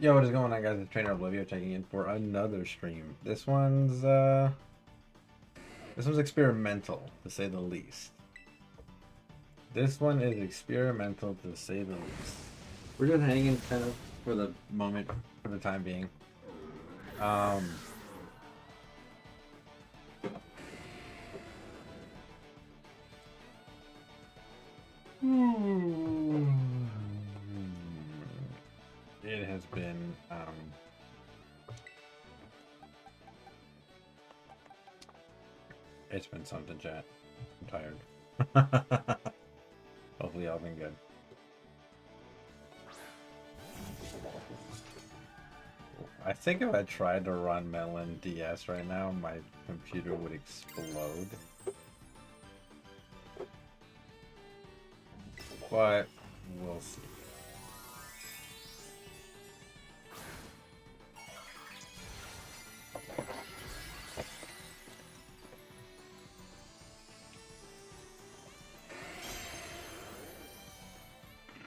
Yo, what is going on, guys? It's Trainer Oblivio checking in for another stream. This one's experimental, to say the least. This one is experimental, to say the least. We're just hanging kind of for the moment, for the time being. It has been it's been something, chat. I'm tired. Hopefully y'all been good. I think if I tried to run Melon DS right now, my computer would explode. But we'll see.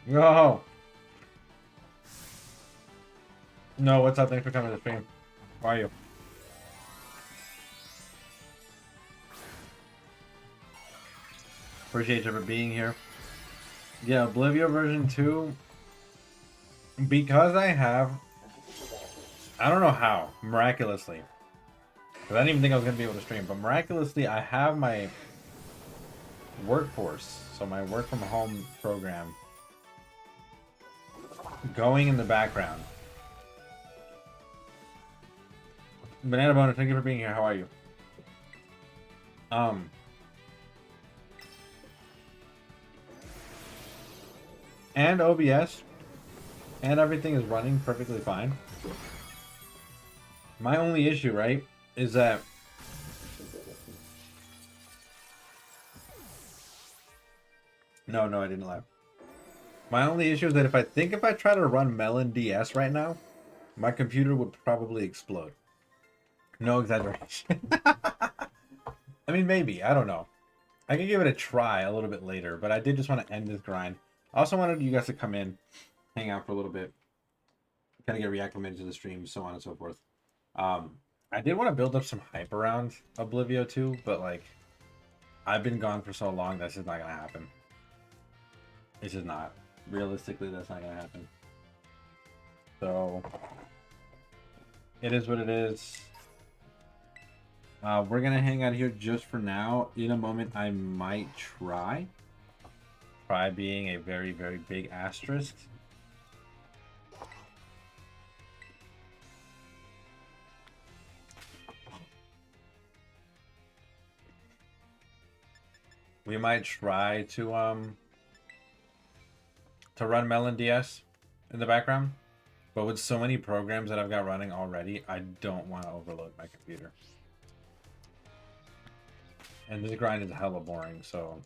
No. No, what's up? Thanks for coming to the stream. How are you? Appreciate you for being here. Yeah, Oblivio version 2. Because I don't know how, miraculously. Because I didn't even think I was going to be able to stream. But miraculously, I have my workforce. So my work from home program going in the background. Banana Boner, thank you for being here. How are you? And OBS and everything is running perfectly fine. My only issue, right, is that no, I didn't laugh. My only issue is that if I try to run Melon DS right now, my computer would probably explode. No exaggeration. I mean, maybe. I don't know. I can give it a try a little bit later, but I did just want to end this grind. I also wanted you guys to come in, hang out for a little bit, kind of get reacclimated to the stream, so on and so forth. I did want to build up some hype around Oblivio 2, but like, I've been gone for so long, that's just not going to happen. It's just not. Realistically, that's not going to happen. So, it is what it is. We're going to hang out here just for now. In a moment, I might try being a very, very big asterisk. We might try to run Melon DS in the background, but with so many programs that I've got running already, I don't want to overload my computer. And this grind is hella boring, so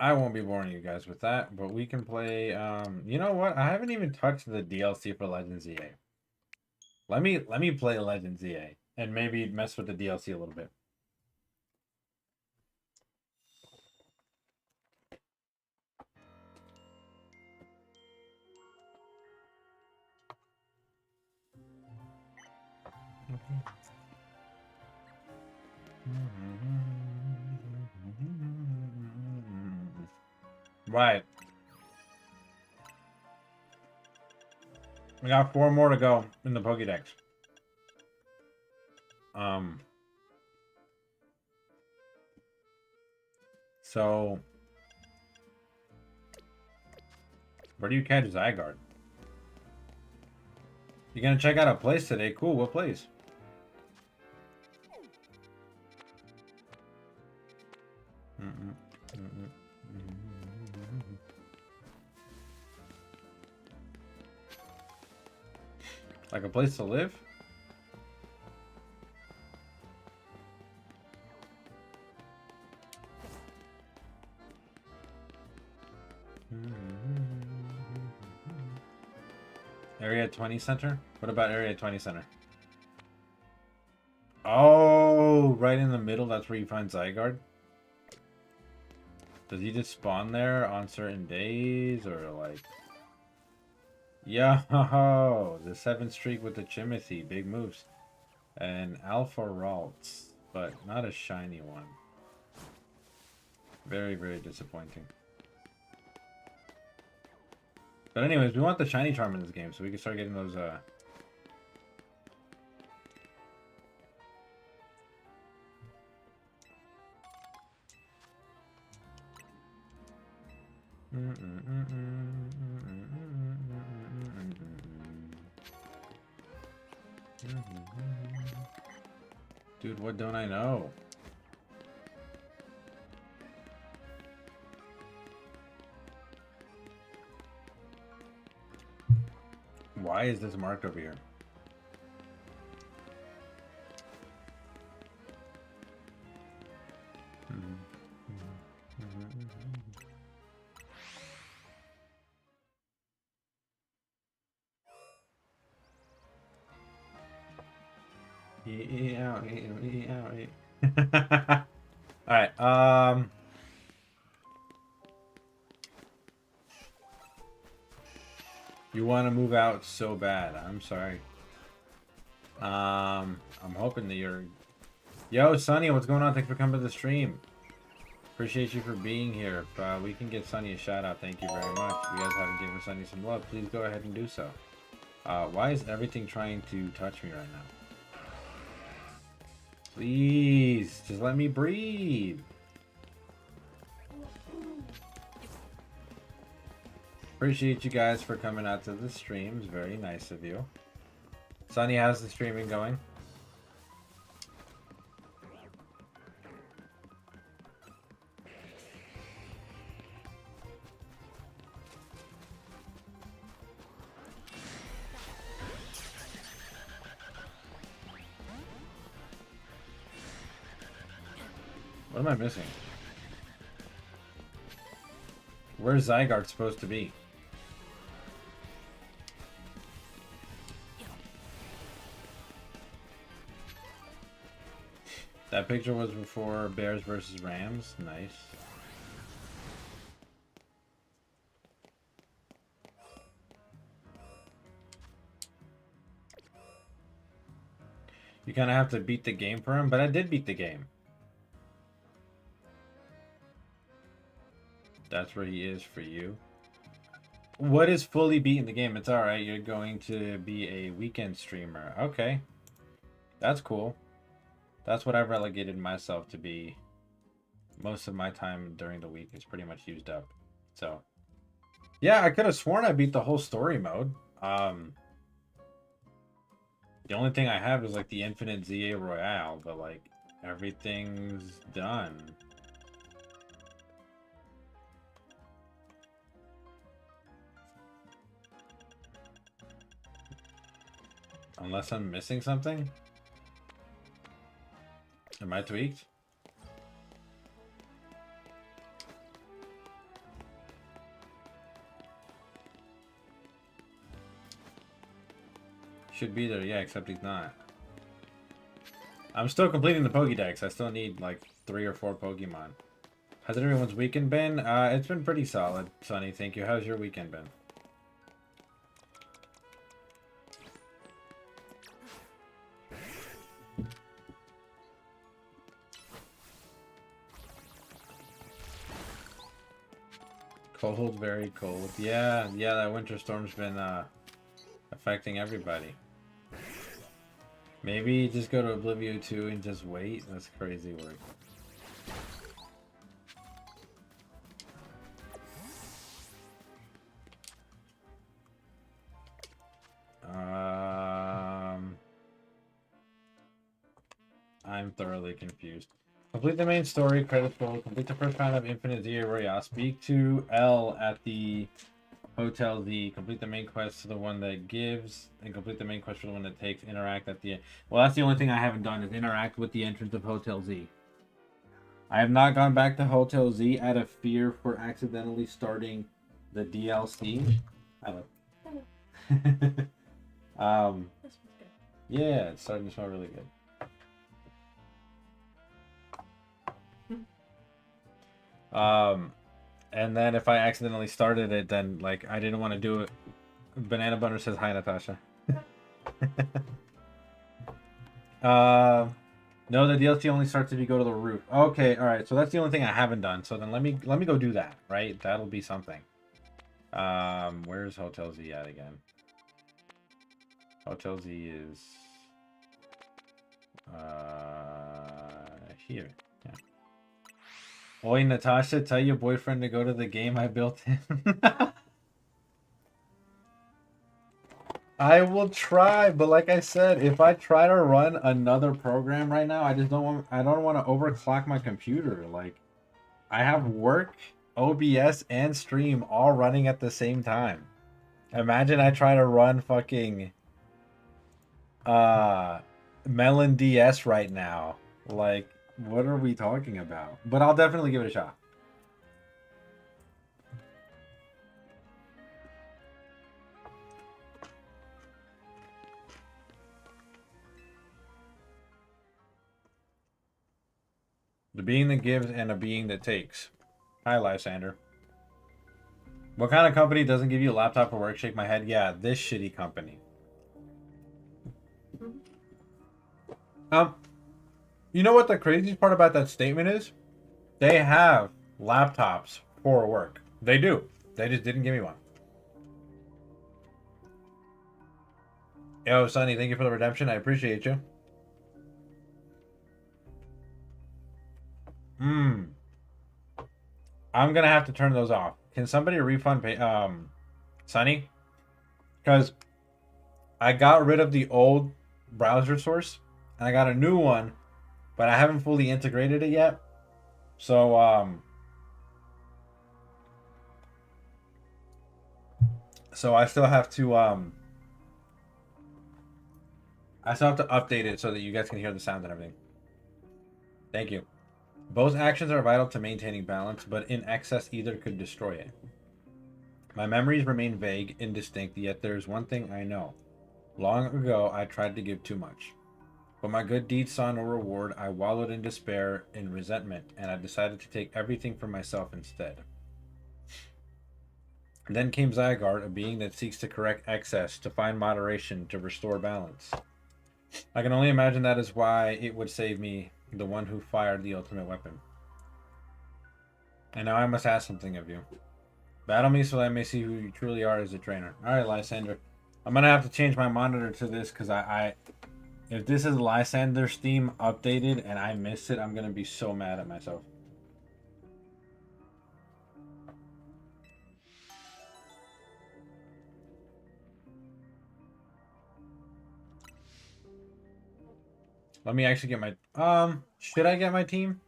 I won't be boring you guys with that, but we can play, you know what? I haven't even touched the DLC for Legends EA. Let me play Legends EA and maybe mess with the DLC a little bit. Right. We got 4 more to go in the Pokédex. So where do you catch Zygarde? You're gonna check out a place today? Cool, what place? Like a place to live? Area 20 Center? What about Area 20 Center? Oh, right in the middle, that's where you find Zygarde? Does he just spawn there on certain days or like? Yo, the 7th streak with the Chimothy, big moves, and Alpha Ralts, but not a shiny one. Very, very disappointing. But anyways, we want the shiny charm in this game so we can start getting those Dude, what don't I know? Why is this marked over here? Alright, you want to move out so bad. I'm sorry. I'm hoping that you're... Yo, Sunny, what's going on? Thanks for coming to the stream. Appreciate you for being here. We can get Sunny a shout out. Thank you very much. If you guys haven't given Sunny some love, please go ahead and do so. Why is everything trying to touch me right now? Please, just let me breathe. Appreciate you guys for coming out to the streams. Very nice of you. Sunny, how's the streaming going? What am I missing? Where's Zygarde supposed to be? That picture was before Bears versus Rams. Nice. You kind of have to beat the game for him, but I did beat the game. That's where he is for you. What is fully beating the game? It's alright. You're going to be a weekend streamer. Okay. That's cool. That's what I've relegated myself to be. Most of my time during the week is pretty much used up. So, yeah, I could have sworn I beat the whole story mode. The only thing I have is like the infinite ZA Royale, but like everything's done. Unless I'm missing something? Am I tweaked? Should be there, yeah, except he's not. I'm still completing the Pokédex. I still need like 3 or 4 Pokemon. How's everyone's weekend been? It's been pretty solid, Sonny. Thank you. How's your weekend been? Cold, very cold. Yeah, that winter storm's been affecting everybody. Maybe just go to Oblivion 2 and just wait. That's crazy work. I'm thoroughly confused. Complete the main story, credits roll. Complete the first round of Infinite ZA Royale. Speak to L at the Hotel Z. Complete the main quest to the one that gives, and complete the main quest for the one that takes. Interact at the... Well, that's the only thing I haven't done, is interact with the entrance of Hotel Z. I have not gone back to Hotel Z out of fear for accidentally starting the DLC. Hello. Yeah, it's starting to smell really good. And then if I accidentally started it, then like I didn't want to do it. Banana Butter says hi, Natasha. No, the DLC only starts if you go to the roof. Okay, all right. So that's the only thing I haven't done. So then let me go do that. Right, that'll be something. Where's Hotel Z at again? Hotel Z is here. Yeah. Oi, Natasha, tell your boyfriend to go to the game I built him. I will try, but like I said, if I try to run another program right now, I don't want to overclock my computer. Like I have work, OBS, and stream all running at the same time. Imagine I try to run fucking Melon DS right now. Like, what are we talking about? But I'll definitely give it a shot. The being that gives and a being that takes. Hi, Lysander. What kind of company doesn't give you a laptop for work? Shake my head. Yeah, this shitty company. You know what the craziest part about that statement is? They have laptops for work. They do. They just didn't give me one. Yo, Sonny, thank you for the redemption. I appreciate you. I'm gonna have to turn those off. Can somebody refund Sonny? Because I got rid of the old browser source and I got a new one, but I haven't fully integrated it yet. So I still have to update it so that you guys can hear the sound and everything. Thank you. Both actions are vital to maintaining balance, but in excess either could destroy it. My memories remain vague, indistinct, yet there's one thing I know. Long ago, I tried to give too much. But my good deeds saw no reward. I wallowed in despair, in resentment, and I decided to take everything for myself instead. Then came Zygarde, a being that seeks to correct excess, to find moderation, to restore balance. I can only imagine that is why it would save me, the one who fired the ultimate weapon. And now I must ask something of you. Battle me so that I may see who you truly are as a trainer. Alright, Lysander. I'm gonna have to change my monitor to this because if this is Lysander's Steam updated and I miss it, I'm gonna be so mad at myself. Let me actually get my should I get my team?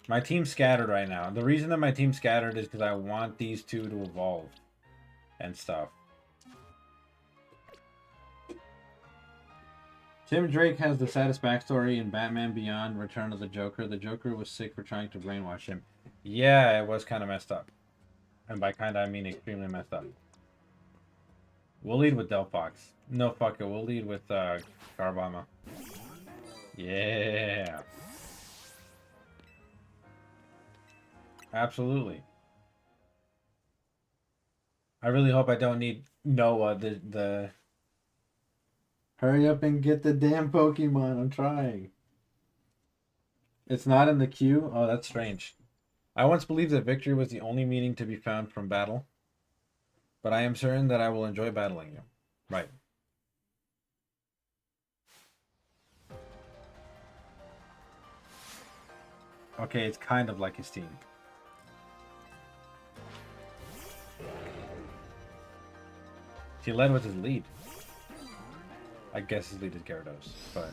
My team's scattered right now. The reason that my team's scattered is because I want these two to evolve and stuff. Tim Drake has the saddest backstory in Batman Beyond: Return of the Joker. The Joker was sick for trying to brainwash him. Yeah, it was kind of messed up. And by kind of, I mean extremely messed up. We'll lead with Delphox. No, fuck it. We'll lead with Garbama. Yeah. Absolutely. I really hope I don't need Noah, the... Hurry up and get the damn Pokemon. I'm trying. It's not in the queue? Oh, that's strange. I once believed that victory was the only meaning to be found from battle. But I am certain that I will enjoy battling you. Right. Okay, it's kind of like his team. He led with his lead. I guess his lead is Gyarados, but...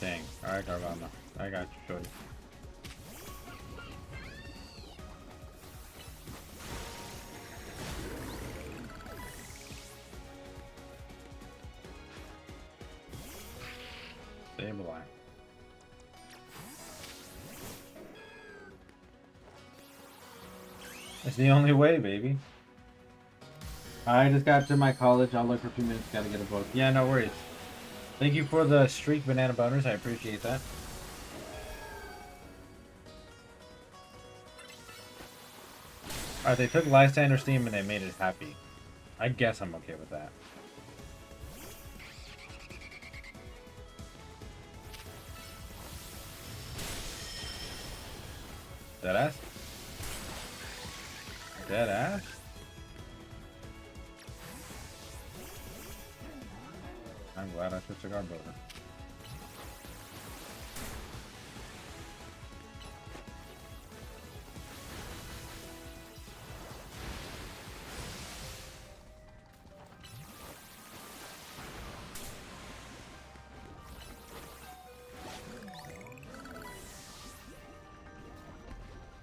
Dang. Alright, Garbama. I got you, Shorty. Sableye. It's the only way, baby. I just got to my college. I'll look for 2 minutes. Gotta get a book. Yeah, no worries. Thank you for the streak banana boners. I appreciate that. Alright, they took Lysander Steam and they made it happy. I guess I'm okay with that. Deadass? Deadass? I'm glad I switched to guard builder.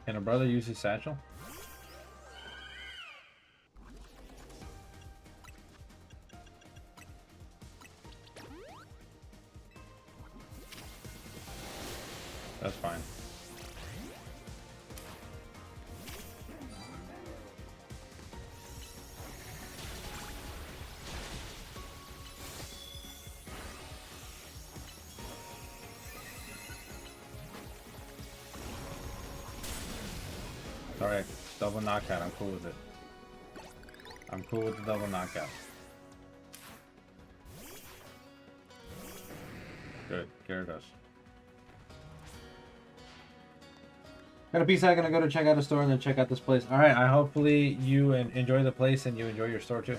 Can a brother use his satchel? That's fine. Alright, double knockout. I'm cool with it. I'm cool with the double knockout. Good. Gyarados. Got a piece out. Gonna go to check out a store and then check out this place. Alright, I hopefully you enjoy the place and you enjoy your store too.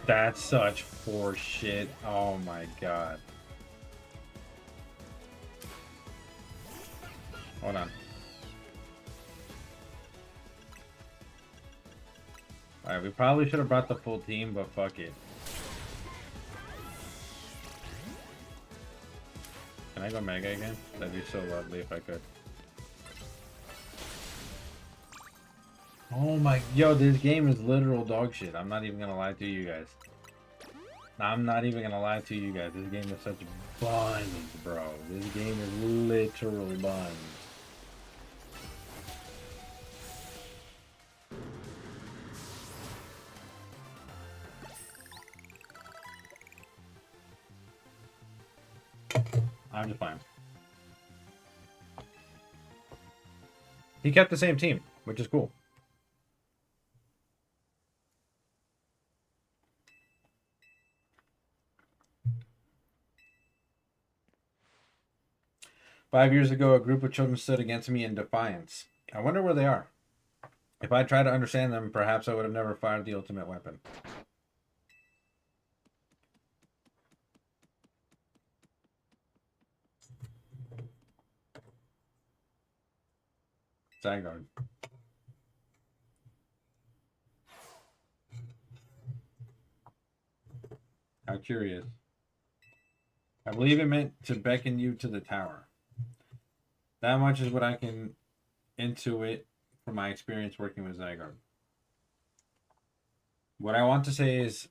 That's such poor shit. Oh my god. Hold on. Alright, we probably should have brought the full team, but fuck it. Can I go Mega again? That'd be so lovely if I could. Oh my, yo, this game is literal dog shit. I'm not even gonna lie to you guys. I'm not even gonna lie to you guys. This game is such buns, bro. This game is literal buns. I'm just fine. He kept the same team, which is cool. "5 years ago, a group of children stood against me in defiance. I wonder where they are. If I tried to understand them, perhaps I would have never fired the ultimate weapon." Zygarde. How curious. I believe it meant to beckon you to the tower. That much is what I can intuit from my experience working with Zygarde. What I want to say is,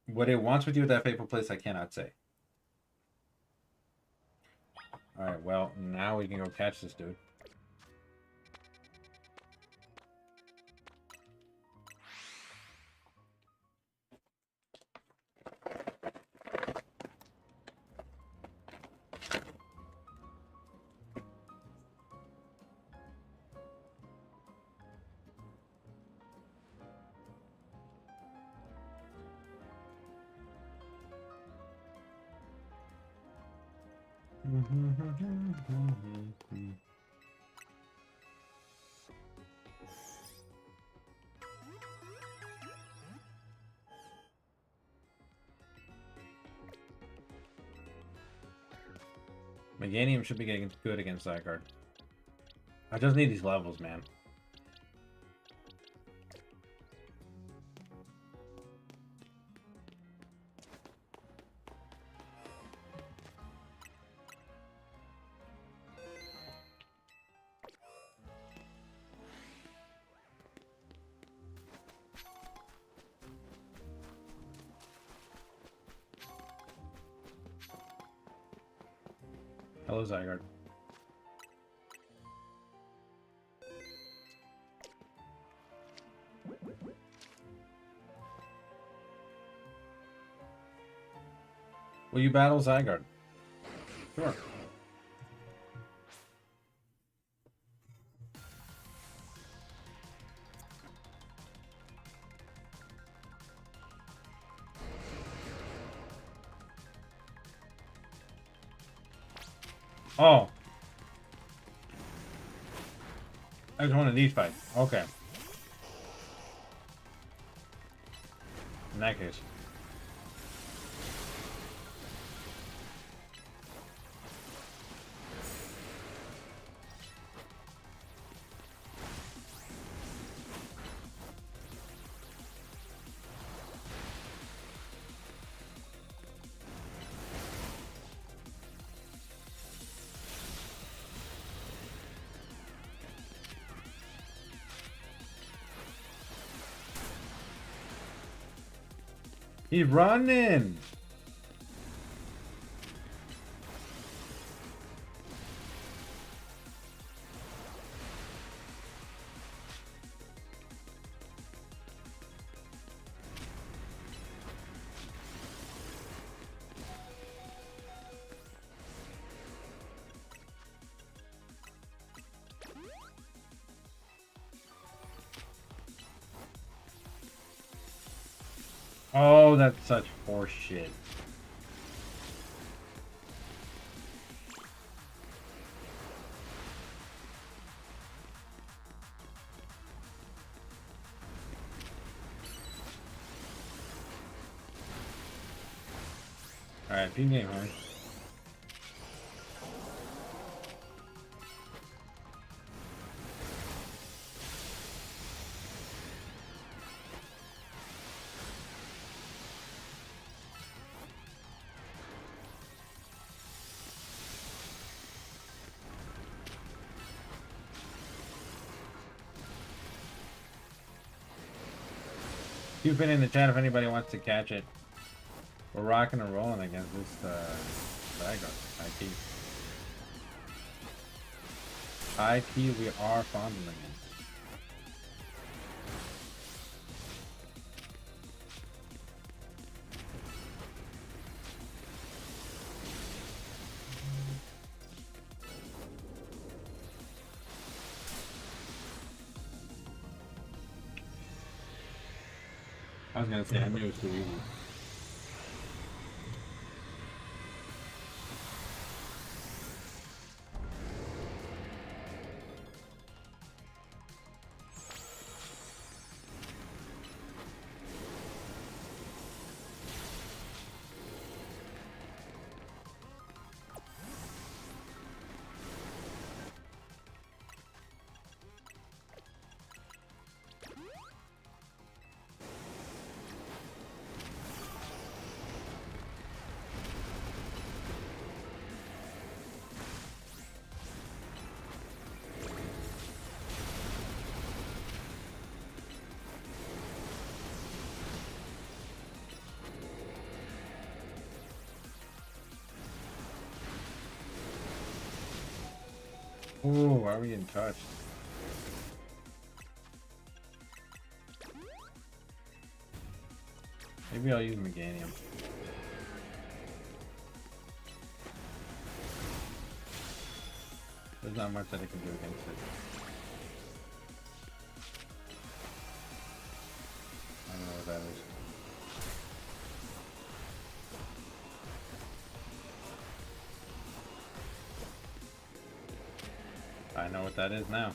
what it wants with you at that fateful place, I cannot say. Alright, well, now we can go catch this dude. Meganium should be getting good against Zygarde. I just need these levels, man. Hello, Zygarde. Will you battle Zygarde? Sure. Oh. I just wanted these fights. Okay. In that case. He's running! Oh, that's such horse shit. Alright, team game, huh? You've been in the chat if anybody wants to catch it. We're rocking and rolling against this Zygarde. High key. High key, we are fondling it. I was gonna say, I knew it was too easy. Ooh, why are we getting touched? Maybe I'll use Meganium. There's not much that I can do against it. I don't know what that is. I know what that is now.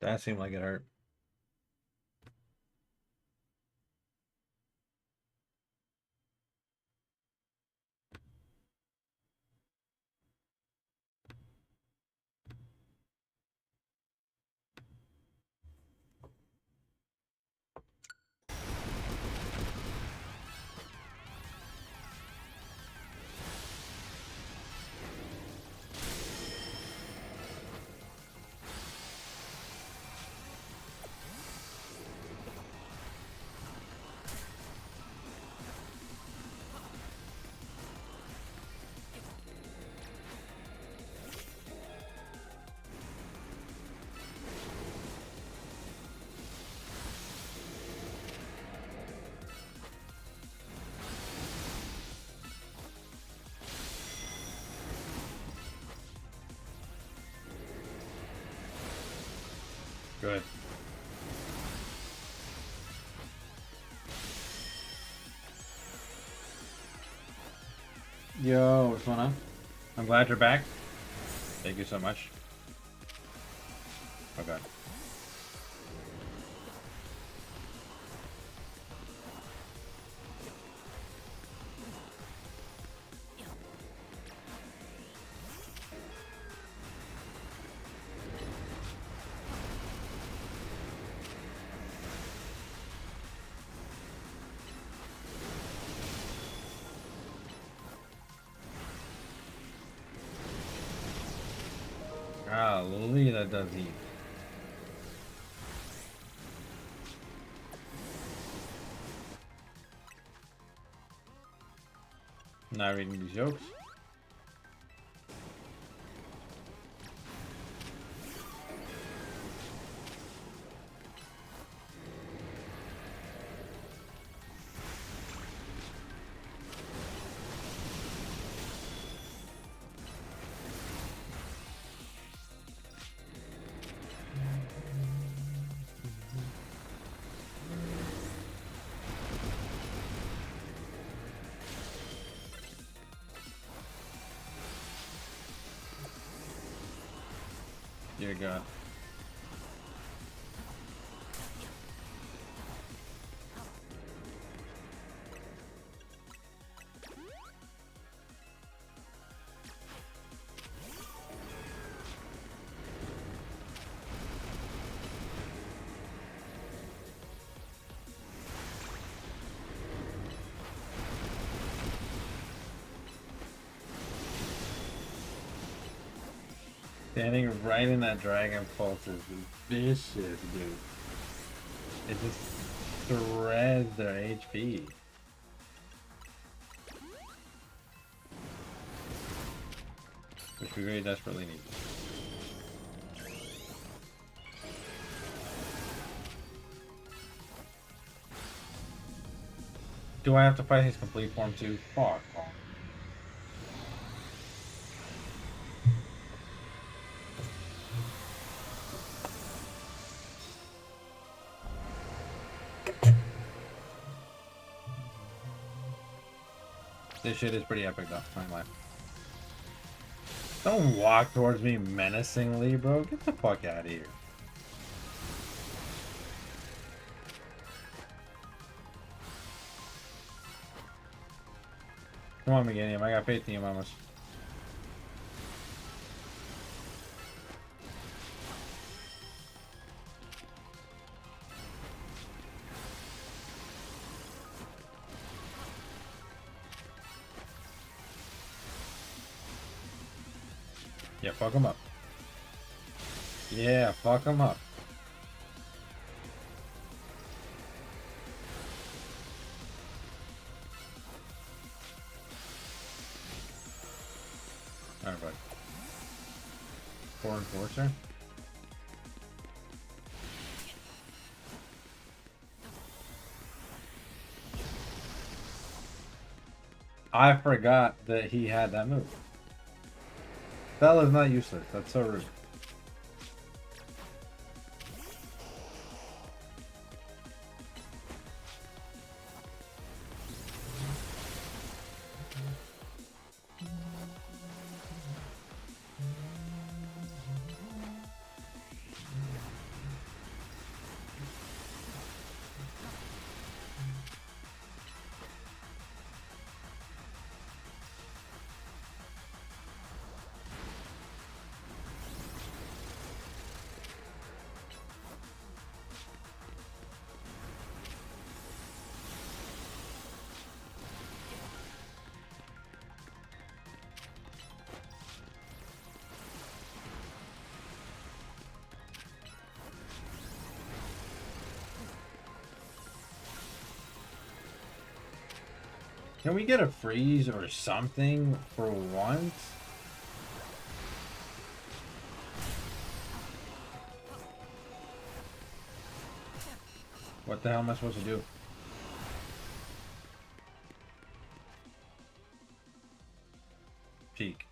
That seemed like it hurt. Yo, what's going on? I'm glad you're back. Thank you so much. Oh god. Golly, that does heat. Not reading these jokes. Dear God. Standing right in that Dragon Pulse is vicious, dude. It just shreds their HP. Which we very desperately need. Do I have to fight his complete form too? Fuck off. This shit is pretty epic though, my life. Don't walk towards me menacingly, bro. Get the fuck out of here. Come on, Meganium. I got faith in you, mamas. Yeah, fuck him up. Yeah, fuck him up. Alright, bud. 4 Enforcer. I forgot that he had that move. That is not useless. That's so rude. Can we get a freeze or something for once? What the hell am I supposed to do? Peek.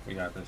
We got this.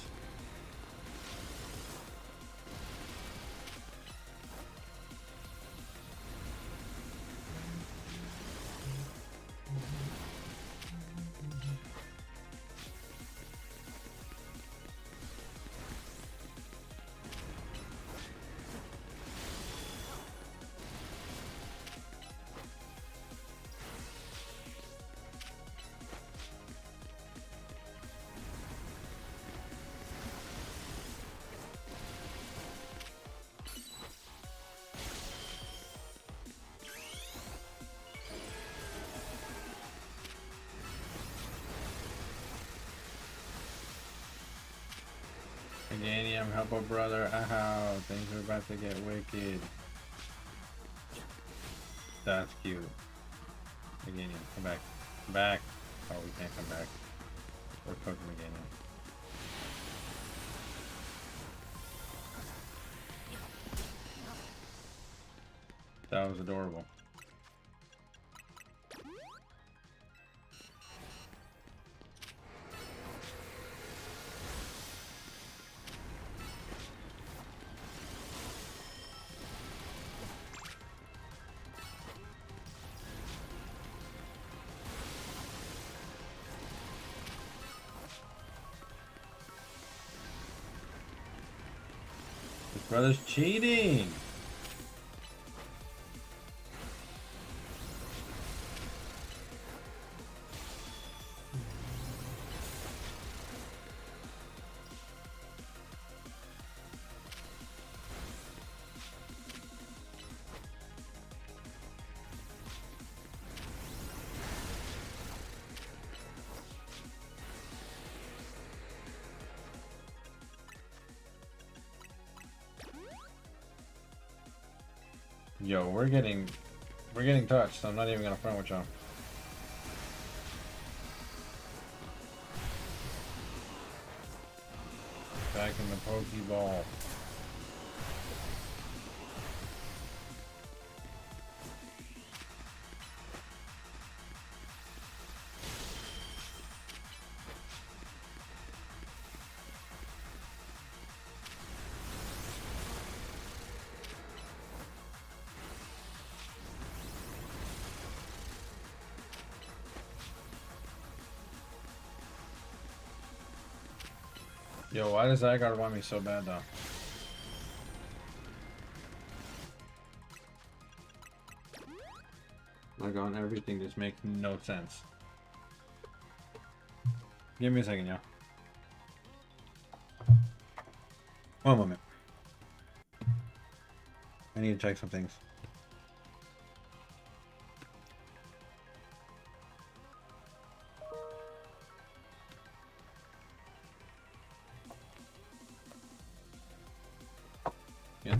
Meganium, help a brother. Ow, things are about to get wicked. That's cute. Meganium, come back. Come back. Oh, we can't come back. We're cooking Meganium. That was adorable. His brother's cheating! Yo, we're getting touched. I'm not even gonna front with y'all. Back in the Pokeball. Yo, why does Zygarde want me so bad though? Like on everything just makes no sense. Give me a second, y'all. One moment. I need to check some things. Yeah.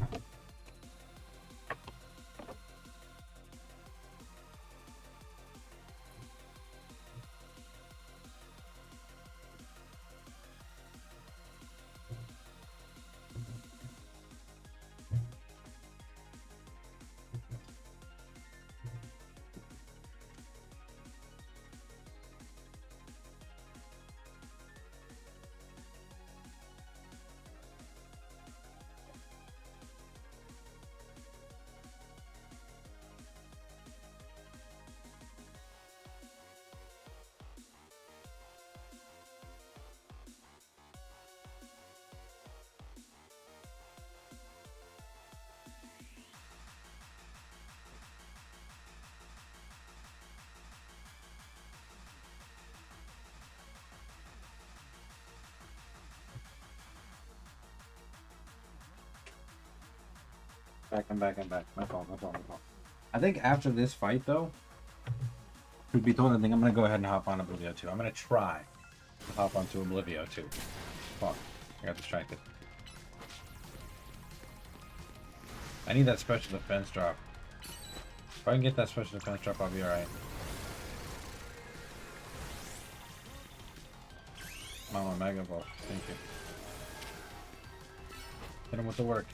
I'm back. My fault. I think after this fight, though, truth be told, I think I'm gonna go ahead and hop on Oblivio 2. I'm gonna try to hop onto Oblivio 2. Fuck. I got distracted. I need that special defense drop. If I can get that special defense drop, I'll be alright. Mama Mega Ball. Thank you. Hit him with the work.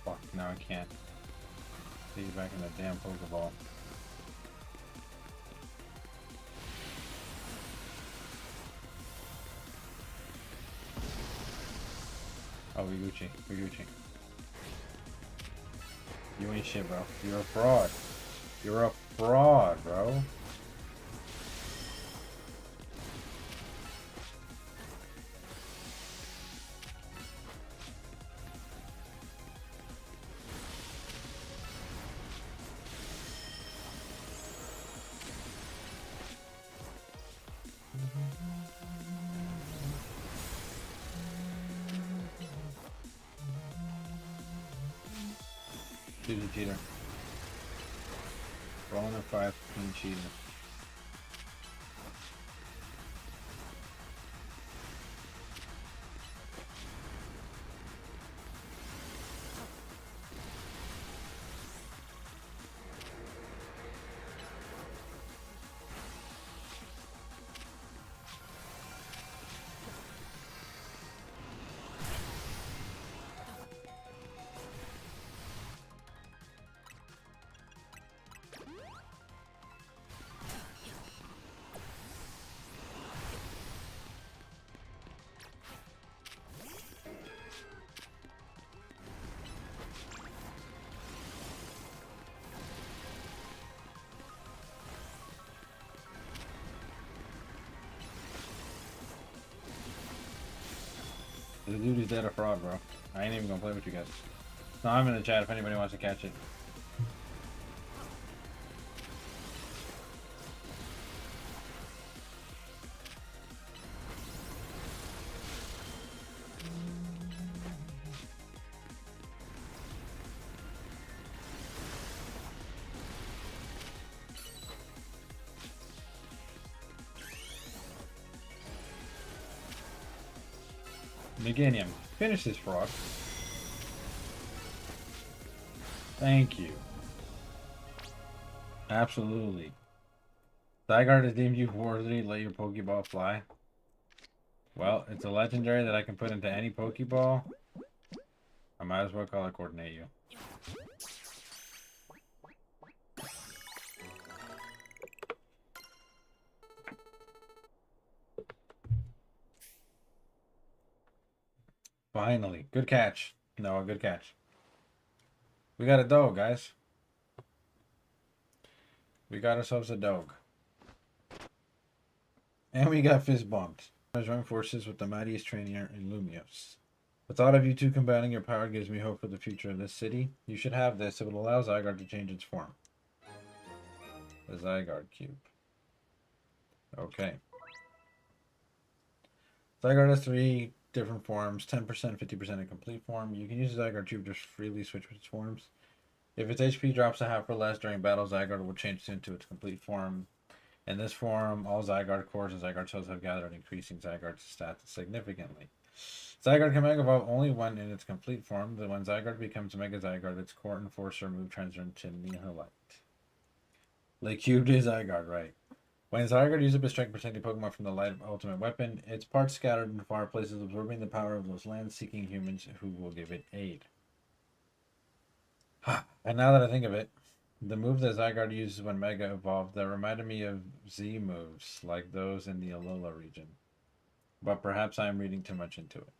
Fuck, now I can't. See you back in the damn Pokeball. Oh, Ryuchi. You ain't shit, bro. You're a fraud. You're a fraud, bro. Dude's a cheater. Rolling a 5, clean cheater. The dude is dead a fraud, bro. I ain't even gonna play with you guys. No, I'm in the chat if anybody wants to catch it. Meganium, finish this fraud. Thank you. Absolutely. Zygarde has deemed you worthy. Let your Pokeball fly. Well, it's a legendary that I can put into any Pokeball. I might as well color coordinate you. Finally. Good catch. No, a good catch. We got a dog, guys. We got ourselves a dog. And we got fist bumped. I join forces with the mightiest trainer in Lumios. The thought of you two combining your power gives me hope for the future of this city. You should have this. It will allow Zygarde to change its form. The Zygarde Cube. Okay. Zygarde has 3 different forms. 10%, 50% in complete form. You can use the Zygarde Cube to freely switch its forms. If its HP drops a half or less during battle, Zygarde will change into its complete form. In this form, all Zygarde cores and Zygarde cells have gathered, increasing Zygarde's stats significantly. Zygarde can Mega Evolve only when in its complete form. Then when Zygarde becomes Mega Zygarde, its core Enforcer move transfers to Nihilite. They cubed is Zygarde, right. When Zygarde uses its strength protecting Pokemon from the light of ultimate weapon, its parts scattered in far places, absorbing the power of those land-seeking humans who will give it aid. And now that I think of it, the move that Zygarde uses when Mega Evolved that reminded me of Z moves, like those in the Alola region. But perhaps I am reading too much into it.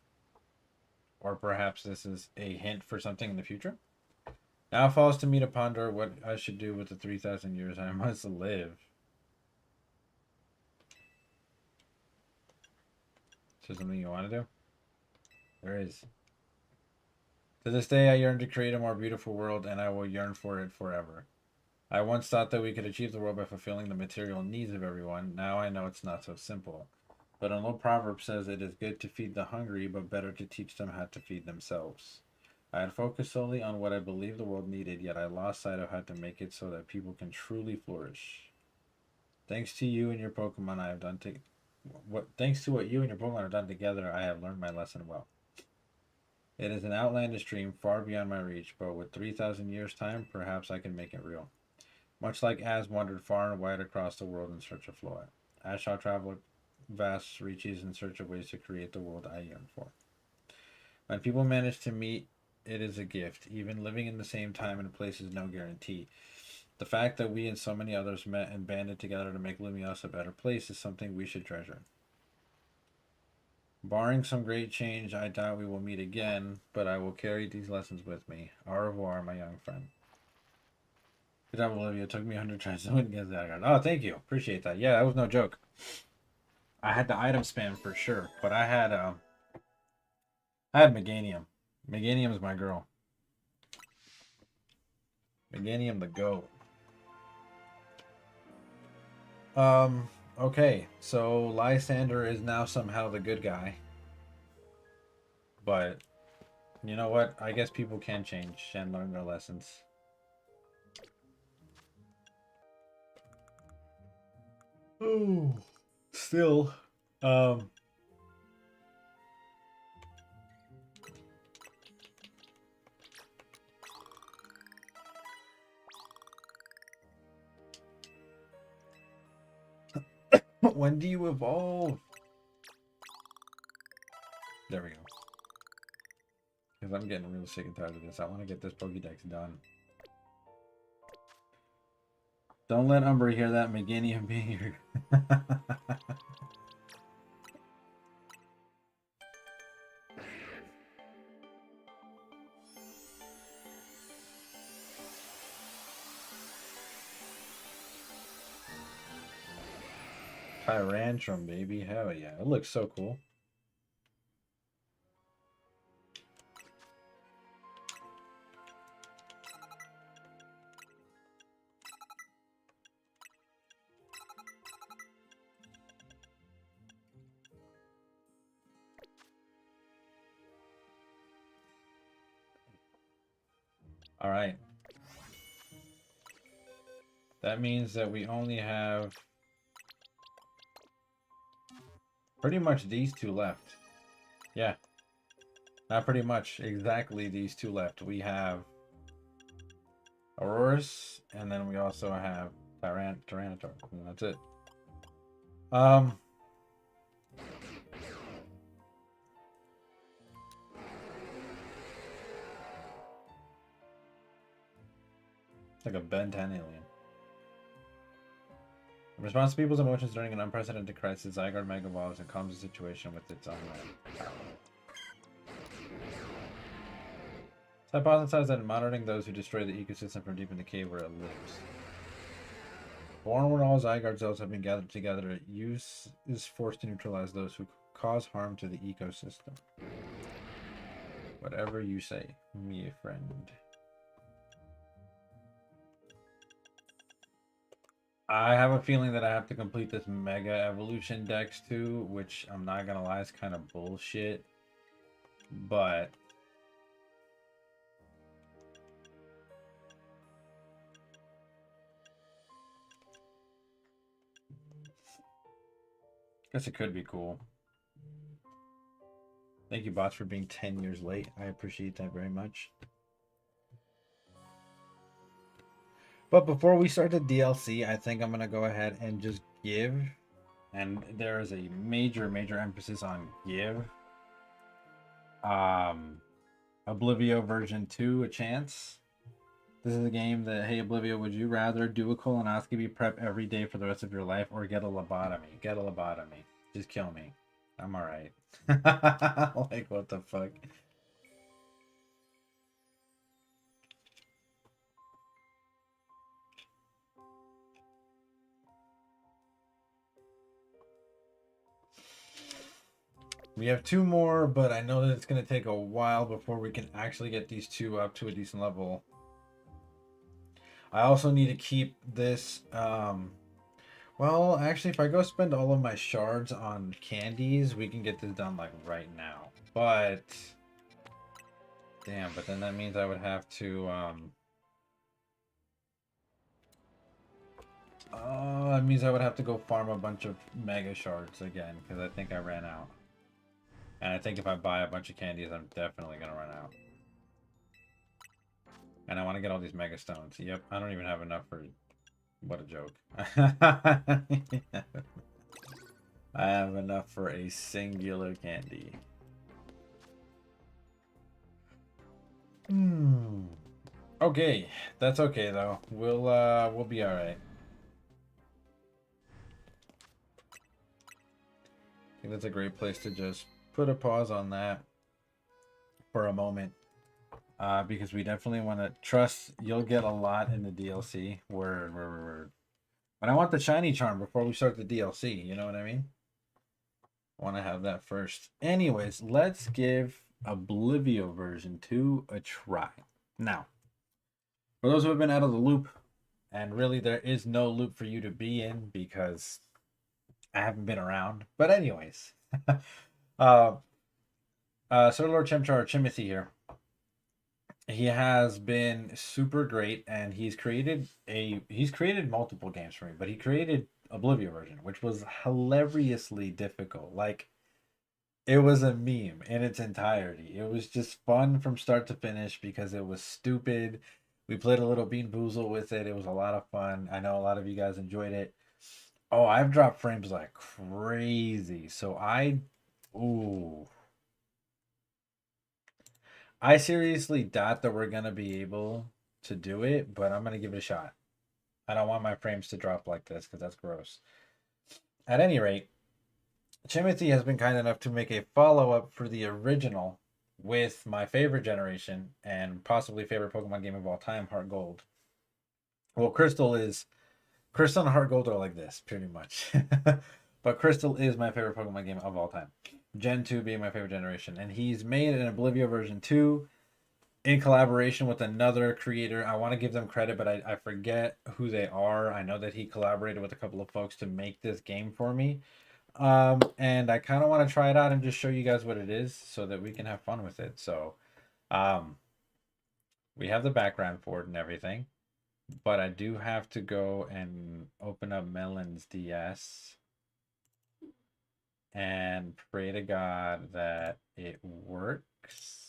Or perhaps this is a hint for something in the future? Now it falls to me to ponder what I should do with the 3,000 years I must live. Is there something you want to do? There is. To this day, I yearn to create a more beautiful world, and I will yearn for it forever. I once thought that we could achieve the world by fulfilling the material needs of everyone. Now I know it's not so simple. But an old proverb says it is good to feed the hungry, but better to teach them how to feed themselves. I had focused solely on what I believed the world needed, yet I lost sight of how to make it so that people can truly flourish. Thanks to you and your Pokemon, I have done thanks to what you and your Pokemon have done together, I have learned my lesson well. It is an outlandish dream far beyond my reach, but with 3,000 years' time, perhaps I can make it real. Much like Az wandered far and wide across the world in search of Floa, I shall travel vast reaches in search of ways to create the world I yearn for. When people manage to meet, it is a gift. Even living in the same time and place is no guarantee. The fact that we and so many others met and banded together to make Lumios a better place is something we should treasure. Barring some great change, I doubt we will meet again, but I will carry these lessons with me. Au revoir, my young friend. Good job, Olivia. It took me 100 tries to win against that guy. Oh, thank you. Appreciate that. Yeah, that was no joke. I had the item spam for sure, but I had Meganium. Meganium is my girl. Meganium the GOAT. Okay, so Lysander is now somehow the good guy. But, you know what? I guess people can change and learn their lessons. Oh, still, um, when do you evolve? There we go. Because I'm getting really sick and tired of this. I want to get this Pokédex done. Don't let Umbra hear that, McGinney. I'm being here. Tyrantrum, baby. Hell yeah. It looks so cool. All right. That means that we only have pretty much these two left. Yeah. Not pretty much. Exactly these two left. We have Aurorus, and then we also have Tyranitar. And that's it. It's like a Ben 10 alien. In response to people's emotions during an unprecedented crisis, Zygarde Mega Evolves and calms the situation with its own way. It's hypothesized that in monitoring those who destroy the ecosystem from deep in the cave where it lives. Born when all Zygarde cells have been gathered together, use is forced to neutralize those who cause harm to the ecosystem. Whatever you say, me friend. I have a feeling that I have to complete this Mega Evolution Dex too, which I'm not gonna lie is kind of bullshit. But guess it could be cool. Thank you, bots, for being 10 years late. I appreciate that very much. But before we start the DLC, I think I'm going to go ahead and just give, and there is a major, major emphasis on give, Oblivio version 2 a chance. This is a game that, hey, Oblivio, would you rather do a colonoscopy prep every day for the rest of your life or get a lobotomy? Get a lobotomy. Just kill me. I'm alright. Like, what the fuck? We have two more, but I know that it's going to take a while before we can actually get these two up to a decent level. I also need to keep this, well, actually, if I go spend all of my shards on candies, we can get this done, like, right now. But, damn, but then that means I would have to, it means I would have to go farm a bunch of mega shards again, because I think I ran out. And I think if I buy a bunch of candies, I'm definitely going to run out. And I want to get all these mega stones. Yep, I don't even have enough for... What a joke. I have enough for a singular candy. Okay, that's okay though. We'll be alright. I think that's a great place to just put a pause on that for a moment. Because we definitely want to trust you'll get a lot in the DLC. Word. But I want the shiny charm before we start the DLC. You know what I mean? I want to have that first. Anyways, let's give Oblivio version 2 a try. Now, for those who have been out of the loop, and really there is no loop for you to be in because I haven't been around. But anyways, Sir Lord Chimchar Chimothy here. He has been super great, and he's created multiple games for me, but he created Oblivion version, which was hilariously difficult. Like, it was a meme in its entirety. It was just fun from start to finish because it was stupid. We played a little Bean Boozle with it. It was a lot of fun. I know a lot of you guys enjoyed it. Oh, I've dropped frames like crazy. Ooh. I seriously doubt that we're gonna be able to do it, but I'm gonna give it a shot. I don't want my frames to drop like this because that's gross. At any rate, Timothy has been kind enough to make a follow-up for the original with my favorite generation and possibly favorite Pokemon game of all time, Heart Gold. Well, Crystal and Heart Gold are like this, pretty much. But Crystal is my favorite Pokemon game of all time. Gen 2 being my favorite generation. And he's made an Oblivion version 2 in collaboration with another creator. I want to give them credit, but I forget who they are. I know that he collaborated with a couple of folks to make this game for me. And I kind of want to try it out and just show you guys what it is so that we can have fun with it. So, we have the background for it and everything, but I do have to go and open up Melon's DS and pray to God that it works.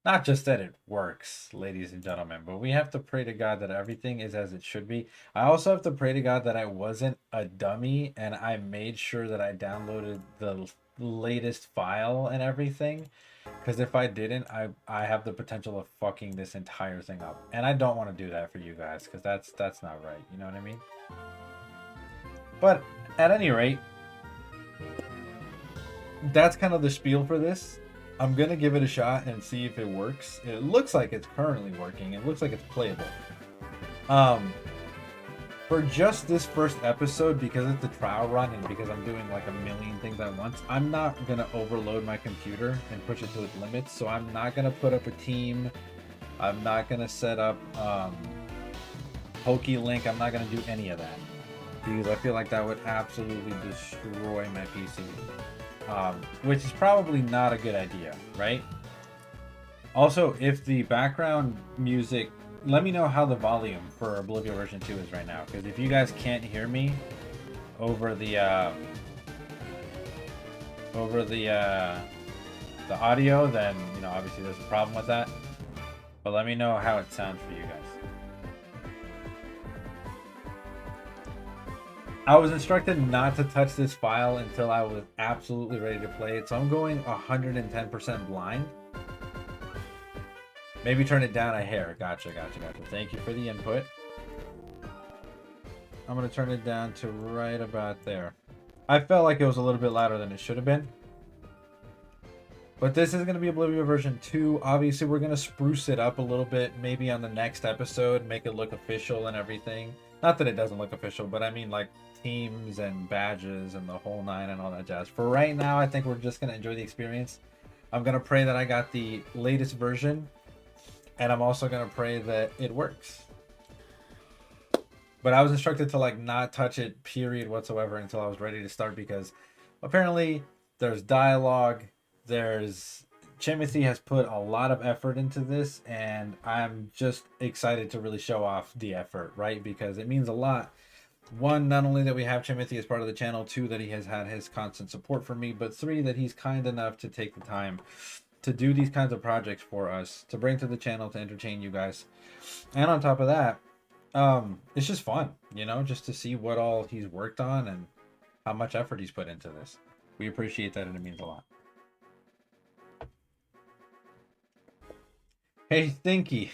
Not just that it works, ladies and gentlemen, but we have to pray to God that everything is as it should be. I also have to pray to God that I wasn't a dummy and I made sure that I downloaded the latest file and everything. Because if I didn't, I have the potential of fucking this entire thing up. And I don't want to do that for you guys, because that's not right. You know what I mean? But at any rate, that's kind of the spiel for this. I'm gonna give it a shot and see if it works. It looks like it's currently working. It looks like it's playable. For just this first episode, because it's a trial run and because I'm doing like a million things at once, I'm not gonna overload my computer and push it to its limits. So I'm not gonna put up a team. I'm not gonna set up PokeLink. I'm not gonna do any of that because I feel like that would absolutely destroy my PC. Which is probably not a good idea, right? Also, if the background music, let me know how the volume for Oblivion version 2 is right now, because if you guys can't hear me over the audio, then obviously there's a problem with that. But let me know how it sounds for you guys. I was instructed not to touch this file until I was absolutely ready to play it, so I'm going 110% blind. Maybe turn it down a hair. Gotcha. Thank you for the input. I'm going to turn it down to right about there. I felt like it was a little bit louder than it should have been. But this is going to be Oblivion version 2. Obviously, we're going to spruce it up a little bit. Maybe on the next episode, make it look official and everything. Not that it doesn't look official, but I mean like teams and badges and the whole nine and all that jazz. For right now, I think we're just going to enjoy the experience. I'm going to pray that I got the latest version. And I'm also going to pray that it works. But I was instructed to like not touch it, period, whatsoever, until I was ready to start, because apparently there's dialogue. Timothy has put a lot of effort into this, and I'm just excited to really show off the effort, right? Because it means a lot. One, not only that we have Timothy as part of the channel, two, that he has had his constant support for me, but three, that he's kind enough to take the time to do these kinds of projects for us, to bring to the channel, to entertain you guys. And on top of that, it's just fun, just to see what all he's worked on and how much effort he's put into this. We appreciate that, and it means a lot. Hey, Stinky.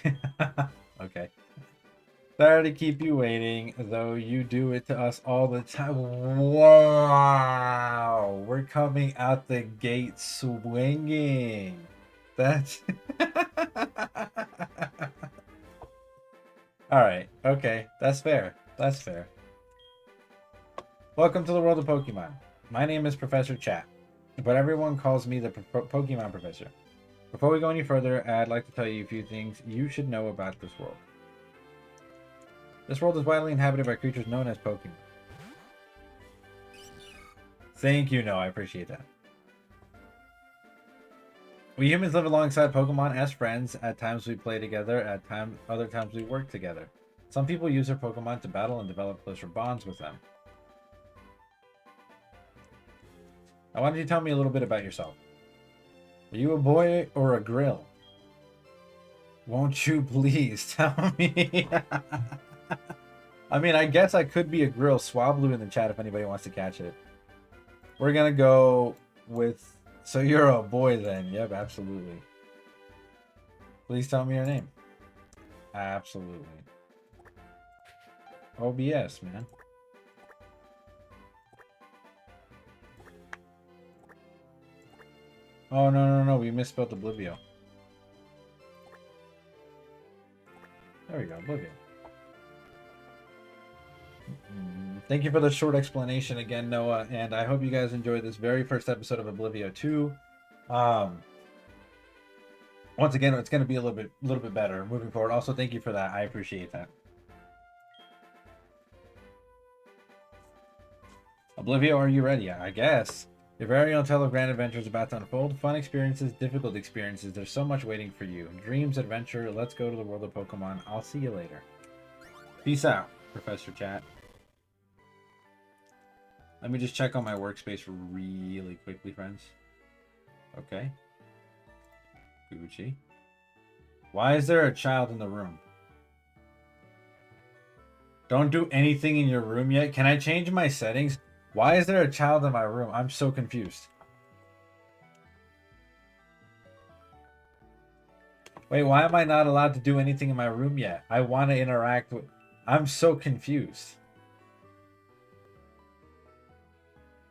Okay. Sorry to keep you waiting, though you do it to us all the time. Wow! We're coming out the gate swinging. That's... Alright, okay. That's fair. That's fair. Welcome to the world of Pokemon. My name is Professor Chat, but everyone calls me the Pokemon Professor. Before we go any further, I'd like to tell you a few things you should know about this world. This world is widely inhabited by creatures known as Pokemon. Thank you, No. I appreciate that. We humans live alongside Pokemon as friends. At times we play together, other times we work together. Some people use their Pokemon to battle and develop closer bonds with them. Now, why don't you tell me a little bit about yourself? Are you a boy or a grill? Won't you please tell me? I mean, I guess I could be a grill. Swablu in the chat if anybody wants to catch it. We're gonna go with... So you're a boy then. Yep, absolutely. Please tell me your name. Absolutely. OBS, man. Oh, no. We misspelled Oblivio. There we go, Oblivio. Thank you for the short explanation again, Noah, and I hope you guys enjoyed this very first episode of Oblivio 2. Once again, it's going to be a little bit better moving forward. Also, thank you for that. I appreciate that. Oblivio, are you ready? I guess. Your very own tale of grand adventures about to unfold. Fun experiences, difficult experiences. There's so much waiting for you. Dreams, adventure. Let's go to the world of Pokemon. I'll see you later. Peace out, Professor Chat. Let me just check on my workspace really quickly, friends. Okay. Gucci. Why is there a child in the room? Don't do anything in your room yet. Can I change my settings? Why is there a child in my room? I'm so confused. Wait, why am I not allowed to do anything in my room yet? I want to interact with... I'm so confused.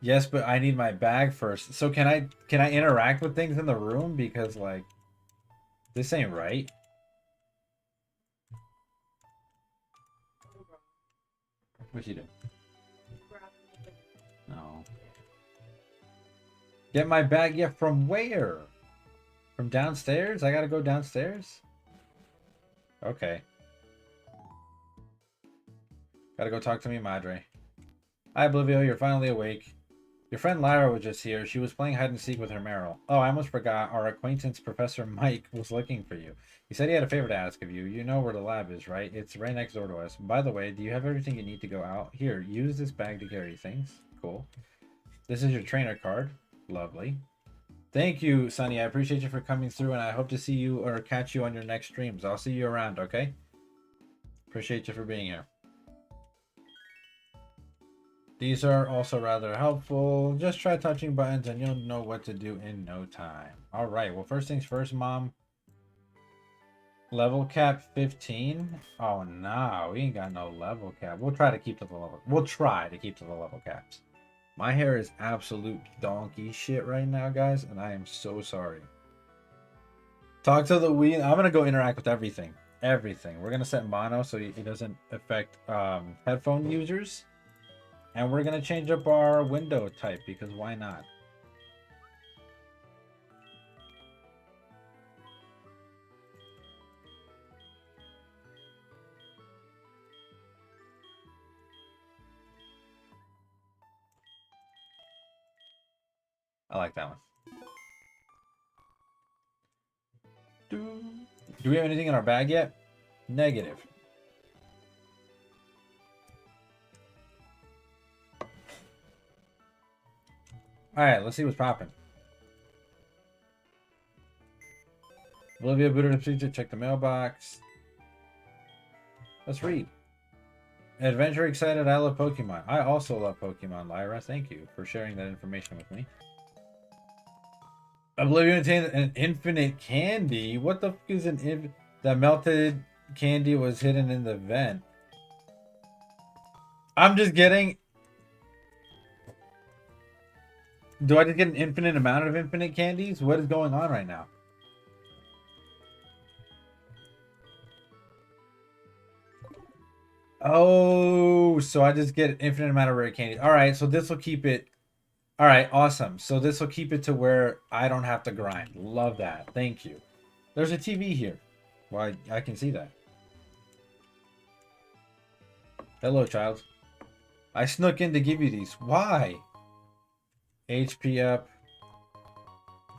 Yes, but I need my bag first. So can I interact with things in the room? Because, like, this ain't right. What you do? No. Get my bag? Yeah, from where? From downstairs? I gotta go downstairs? Okay. Gotta go talk to me, Madre. Hi, Oblivio, you're finally awake. Your friend Lyra was just here. She was playing hide and seek with her Meryl. Oh, I almost forgot. Our acquaintance, Professor Mike, was looking for you. He said he had a favor to ask of you. You know where the lab is, right? It's right next door to us. By the way, do you have everything you need to go out? Here, use this bag to carry things. Cool. This is your trainer card. Lovely. Thank you, Sunny. I appreciate you for coming through, and I hope to see you or catch you on your next streams. I'll see you around, okay? Appreciate you for being here. These are also rather helpful. Just try touching buttons and you'll know what to do in no time. All right. Well, first things first, Mom. Level cap 15. Oh, no. We ain't got no level cap. We'll try to keep to the level. We'll try to keep to the level caps. My hair is absolute donkey shit right now, guys, and I am so sorry. Talk to the Wii. I'm going to go interact with everything. Everything. We're going to set mono so it doesn't affect headphone users. And we're going to change up our window type because why not? I like that one. Do we have anything in our bag yet? Negative. Alright, let's see what's popping. Olivia booted up to check the mailbox. Let's read. Adventure excited, I love Pokemon. I also love Pokemon, Lyra. Thank you for sharing that information with me. Oblivion obtained an infinite candy? What the fuck is an that melted candy was hidden in the vent? I'm just getting... Do I just get an infinite amount of infinite candies? What is going on right now? Oh, so I just get an infinite amount of rare candies. All right, so this will keep it... All right, awesome. So this will keep it to where I don't have to grind. Love that. Thank you. There's a TV here. Well, I can see that. Hello, child. I snuck in to give you these. Why? HP up.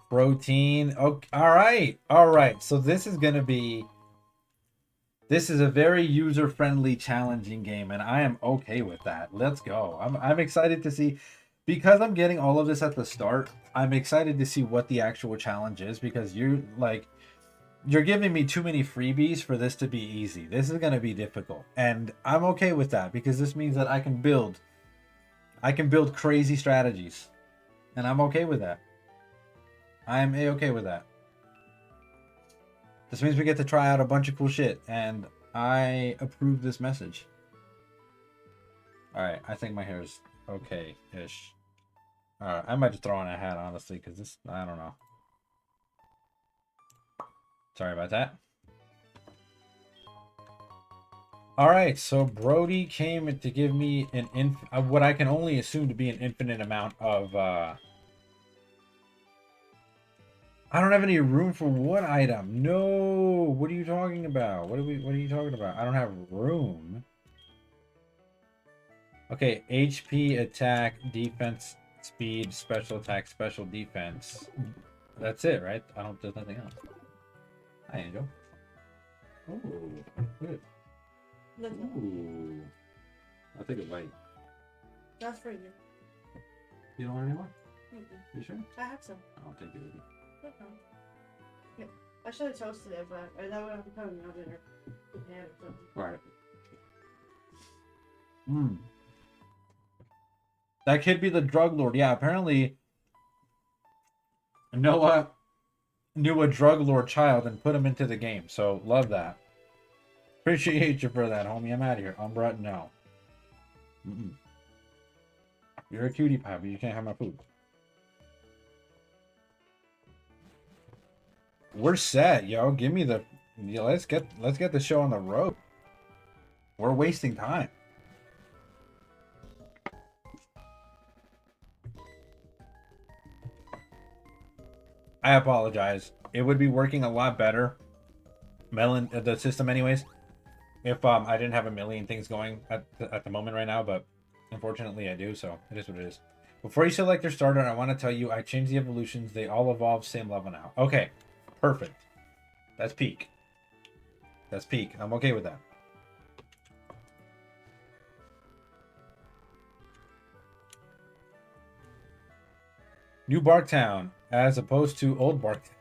Protein. Okay, all right. All right. So this is going to be this is a very user-friendly, challenging game, and I am okay with that. Let's go. I'm excited to see because I'm getting all of this at the start. I'm excited to see what the actual challenge is because you're giving me too many freebies for this to be easy. This is going to be difficult, and I'm okay with that because this means that I can build crazy strategies, and I'm okay with that. I am okay with that. This means we get to try out a bunch of cool shit, and I approve this message. Alright, I think my hair is okay-ish. Alright, I might just throw on a hat, honestly, because this, I don't know. Sorry about that. Alright, so Brody came to give me what I can only assume to be an infinite amount of, I don't have any room for what item? No. What are you talking about? What are you talking about? I don't have room. Okay, HP, attack, defense, speed, special attack, special defense. That's it, right? There's nothing else. Hi, Angel. Oh, good. Ooh. I'll take a bite. That's for you. You don't want any more? Mm-mm. You sure? I have some. I'll take it with you. Okay. Yeah. I should have toasted it, but that would have become no dinner. Yeah, so. Right. Hmm. That could be the drug lord. Yeah, apparently Noah knew a drug lord child and put him into the game. So love that. Appreciate you for that, homie. I'm out of here. Umbra, no. Mm-mm. You're a cutie pie, but you can't have my food. We're set, yo. Give me the. Yeah, let's get the show on the road. We're wasting time. I apologize. It would be working a lot better, the system, anyways, if I didn't have a million things going at the moment right now. But unfortunately, I do. So it is what it is. Before you select your starter, I want to tell you I changed the evolutions. They all evolve same level now. Okay, perfect. That's peak. That's peak. I'm okay with that. New Barktown as opposed to old Barktown.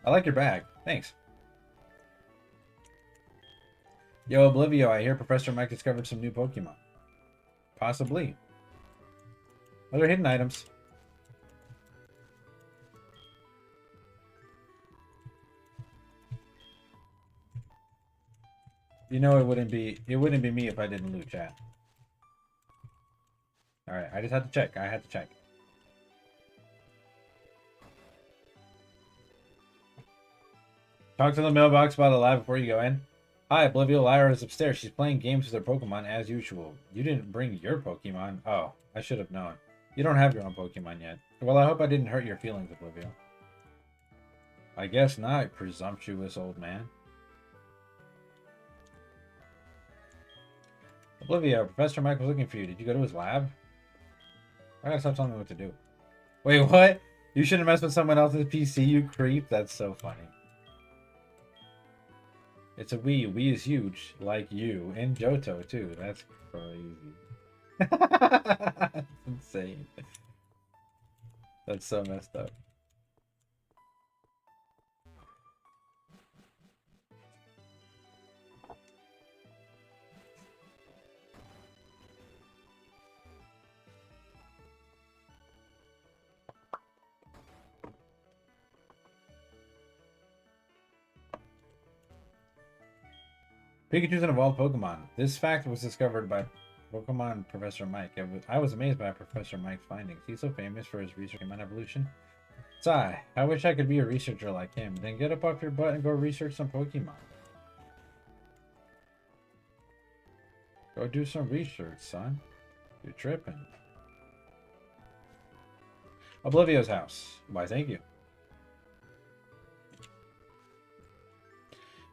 I like your bag. Thanks. Yo, Oblivio, I hear Professor Mike discovered some new Pokemon. Possibly. Other hidden items. You know it wouldn't be me if I didn't loot chat. Alright, I just had to check. I had to check. Talk to the mailbox about the live before you go in. Hi, Oblivio Lyra is upstairs. She's playing games with her Pokemon as usual. You didn't bring your Pokemon? Oh, I should have known. You don't have your own Pokemon yet. Well, I hope I didn't hurt your feelings, Oblivio. I guess not, presumptuous old man. Oblivio, Professor Mike was looking for you. Did you go to his lab? I gotta stop telling me what to do. Wait, what? You shouldn't mess with someone else's PC, you creep? That's so funny. It's a Wii. Wii is huge, like you. And Johto, too. That's crazy. That's insane. That's so messed up. Pikachu's an evolved Pokemon. This fact was discovered by Pokemon Professor Mike. I was amazed by Professor Mike's findings. He's so famous for his research on evolution. Sigh, I wish I could be a researcher like him. Then get up off your butt and go research some Pokemon. Go do some research, son. You're tripping. Oblivio's house. Why, thank you.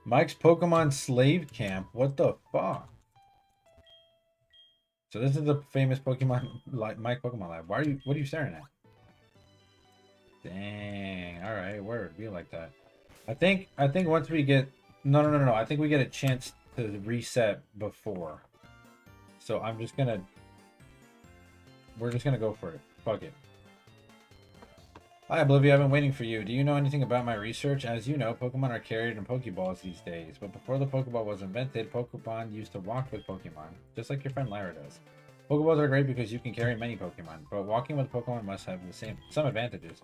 Mike's Pokemon Slave Camp. What the fuck? So this is the famous Pokemon Mike Pokemon Lab. What are you staring at? Dang. All right, word. Be like that. I think once we get no. I think we get a chance to reset before. So we're just gonna go for it. Fuck it. Hi, Oblivia. I've been waiting for you. Do you know anything about my research? As you know, Pokemon are carried in Pokeballs these days. But before the Pokeball was invented, Pokemon used to walk with Pokemon, just like your friend Lyra does. Pokeballs are great because you can carry many Pokemon, but walking with Pokemon must have some advantages.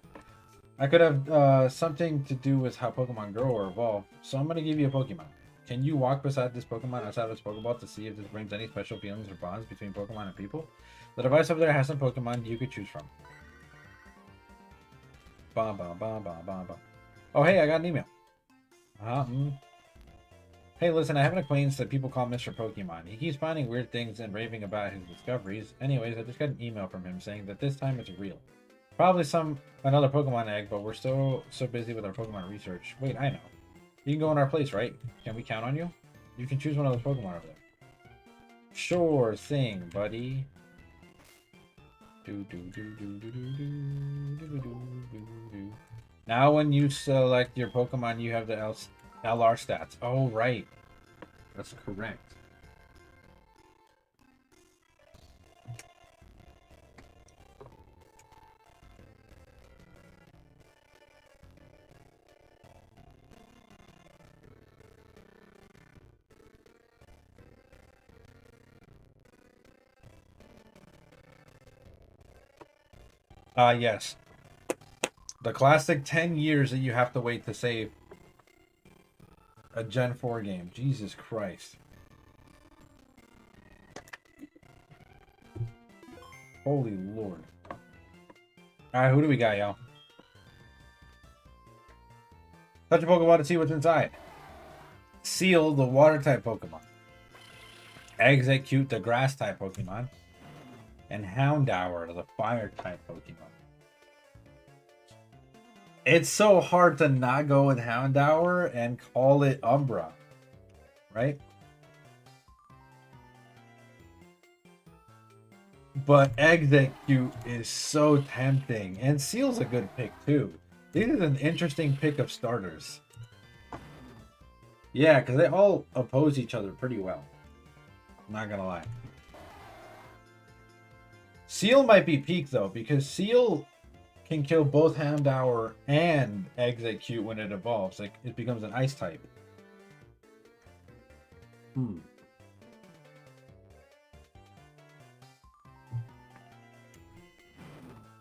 I could have something to do with how Pokemon grow or evolve, so I'm going to give you a Pokemon. Can you walk beside this Pokemon outside of this Pokeball to see if this brings any special feelings or bonds between Pokemon and people? The device over there has some Pokemon you could choose from. Bum, bum, bum, bum, bum, bum. Oh, hey, I got an email. Hey, listen, I have an acquaintance that people call Mr. Pokemon. He keeps finding weird things and raving about his discoveries. Anyways, I just got an email from him saying that this time it's real. Probably another Pokemon egg, but we're still so busy with our Pokemon research. Wait, I know. You can go in our place, right? Can we count on you? You can choose one of those Pokemon over there. Sure thing, buddy. Now when you select your Pokemon, you have the LR stats. Oh, right. That's correct. Yes. The classic 10 years that you have to wait to save a Gen 4 game. Jesus Christ. Holy Lord. Alright, who do we got, y'all? Touch a Pokemon to see what's inside. Seal, the water-type Pokemon. Execute, the grass-type Pokemon. And Houndour, the fire-type Pokemon. It's so hard to not go with Houndour and call it Umbra, right? But Execute is so tempting. And Seal's a good pick, too. This is an interesting pick of starters. Yeah, because they all oppose each other pretty well. I'm not going to lie. Seal might be peak, though, because Seal can kill both Houndour and Execute when it evolves. Like, it becomes an ice type.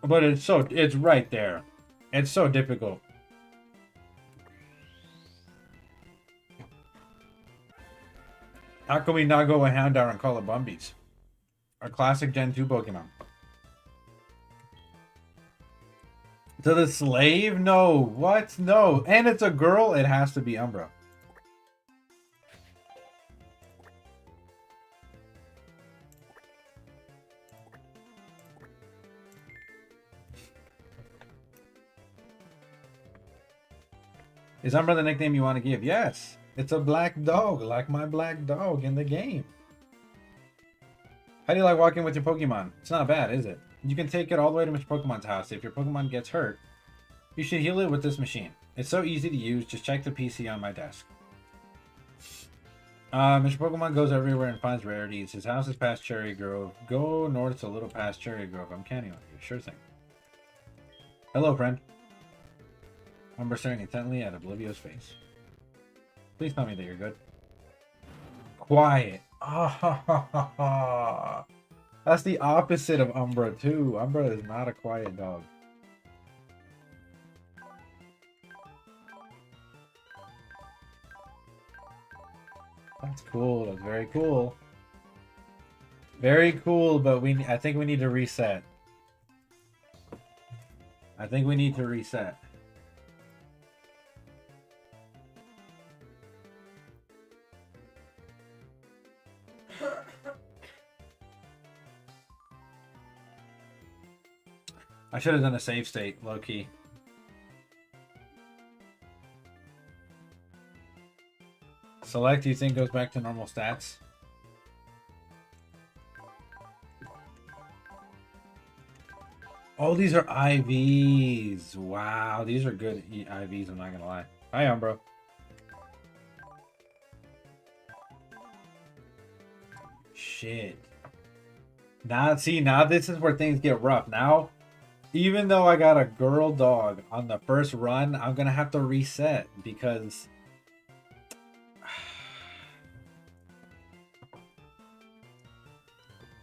But it's right there. It's so difficult. How can we not go with Houndour and call it Bumbies? Our classic Gen 2 Pokemon. To the slave? No. What? No. And it's a girl? It has to be Umbra. Is Umbra the nickname you want to give? Yes. It's a black dog, like my black dog in the game. How do you like walking with your Pokemon? It's not bad, is it? You can take it all the way to Mr. Pokemon's house. If your Pokemon gets hurt, you should heal it with this machine. It's so easy to use. Just check the PC on my desk. Mr. Pokemon goes everywhere and finds rarities. His house is past Cherry Grove. Go north a little past Cherry Grove. I'm counting on you. Sure thing. Hello, friend. Umber staring intently at Oblivio's face. Please tell me that you're good. Quiet. Ah, that's the opposite of Umbra, too. Umbra is not a quiet dog. That's cool. That's very cool. Very cool, but I think we need to reset. I think we need to reset. I should have done a save state, low key. Select, you think goes back to normal stats? Oh, these are IVs. Wow, these are good IVs, I'm not gonna lie. Hi, Umbro. Shit. Now, see, now this is where things get rough. Now, even though I got a girl dog on the first run, I'm gonna have to reset because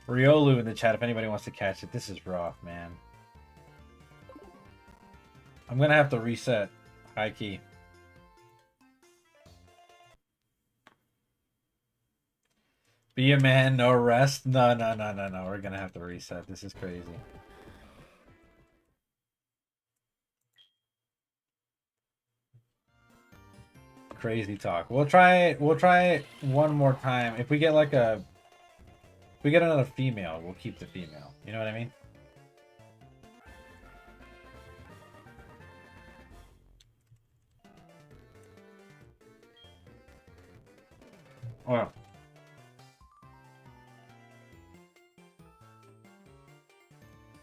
Riolu in the chat if anybody wants to catch it. This is rough, man. I'm gonna have to reset. High key. Be a man, no rest. No. We're gonna have to reset. This is crazy. Crazy talk. We'll try it one more time. If we get like if we get another female, we'll keep the female. You know what I mean? Oh.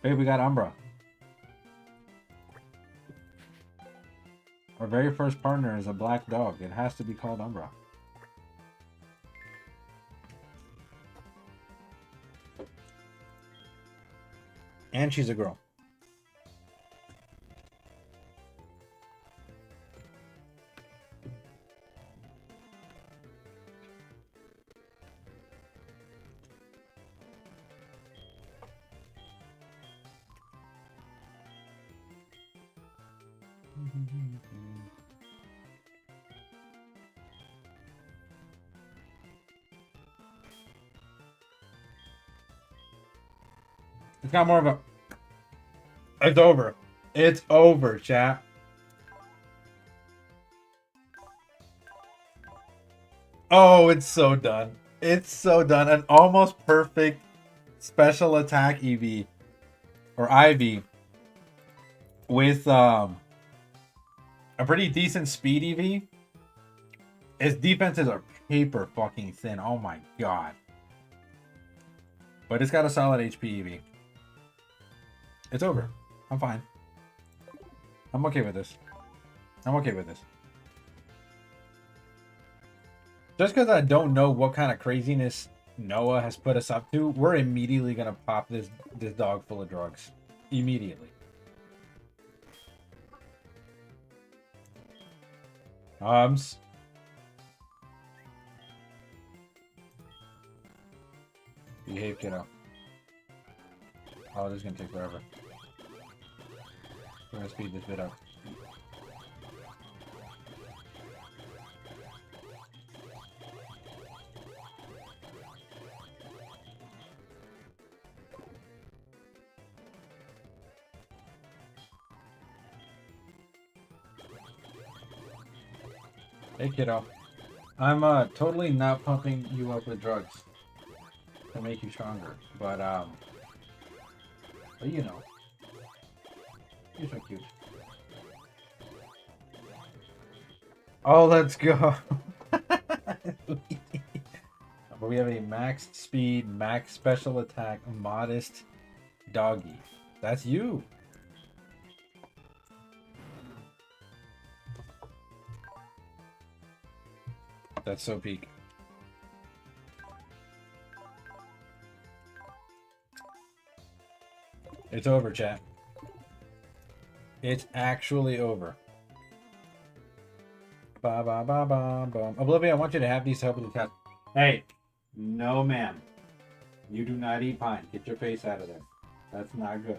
Babe, we got Umbra. Our very first partner is a black dog. It has to be called Umbra. And she's a girl. It's got more of a... It's over. It's over, chat. Oh, it's so done. It's so done. An almost perfect special attack EV or IV with a pretty decent speed EV. His defenses are paper fucking thin. Oh my god. But it's got a solid HP EV. It's over. I'm fine. I'm okay with this. I'm okay with this. Just because I don't know what kind of craziness Noah has put us up to, we're immediately gonna pop this dog full of drugs. Immediately. Behave, kiddo. Oh, this is gonna take forever. We're gonna speed this bit up. Hey, kiddo. I'm totally not pumping you up with drugs to make you stronger, but you know, you're so cute. Oh, let's go. But we have a max speed, max special attack, modest doggy. That's you. That's so peak. It's over, chat. It's actually over. Ba ba ba ba ba. Oblivion, I want you to have these to help with the test. Hey, no ma'am. You do not eat pine. Get your face out of there. That's not good.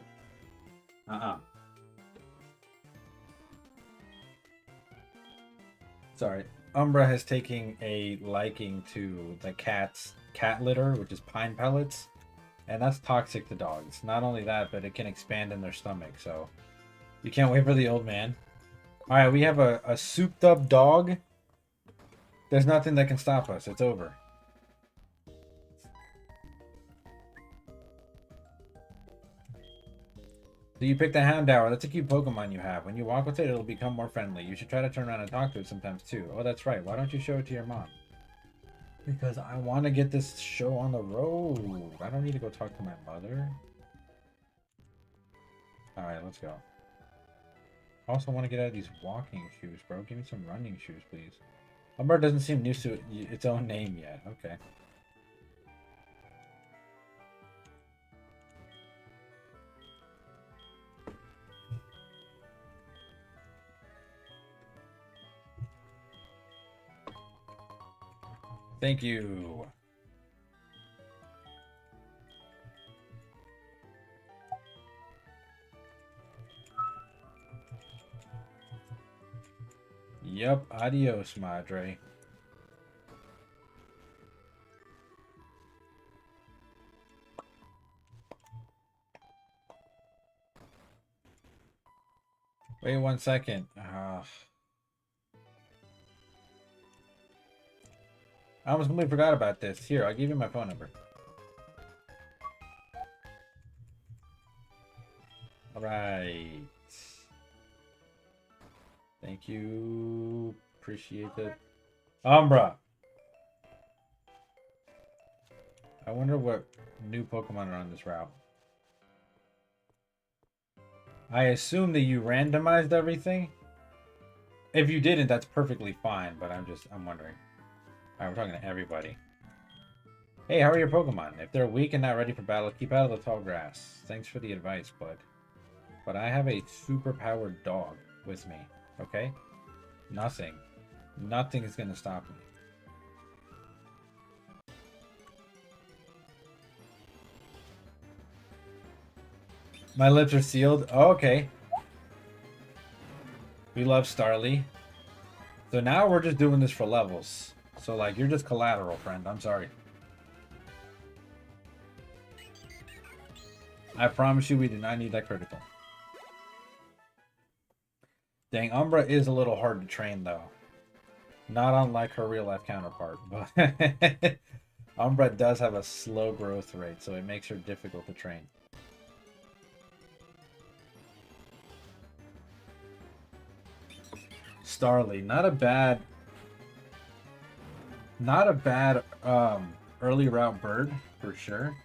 Sorry. Umbra has taken a liking to the cat litter, which is pine pellets. And that's toxic to dogs. Not only that, but it can expand in their stomach. So you can't wait for the old man. All right, we have a souped up dog. There's nothing that can stop us. It's over. So you picked the Houndour. That's a cute Pokemon you have. When you walk with it, it'll become more friendly. You should try to turn around and talk to it sometimes too. Oh, that's right. Why don't you show it to your mom? Because I want to get this show on the road. I don't need to go talk to my mother. Alright, let's go. I also want to get out of these walking shoes, bro. Give me some running shoes, please. Umbra doesn't seem used to its own name yet. Okay. Thank you. Yup, adios, madre. Wait 1 second. I almost completely forgot about this. Here, I'll give you my phone number. Alright. Thank you. Appreciate it. Umbra! I wonder what new Pokemon are on this route. I assume that you randomized everything. If you didn't, that's perfectly fine, but I'm wondering. Alright, we're talking to everybody. Hey, how are your Pokemon? If they're weak and not ready for battle, keep out of the tall grass. Thanks for the advice, bud. But I have a super-powered dog with me, okay? Nothing is gonna stop me. My lips are sealed? Oh, okay. We love Starly. So now we're just doing this for levels. So, like, you're just collateral, friend. I'm sorry. I promise you we do not need that critical. Dang, Umbra is a little hard to train, though. Not unlike her real-life counterpart. But Umbra does have a slow growth rate, so it makes her difficult to train. Starly, not a bad early route bird for sure.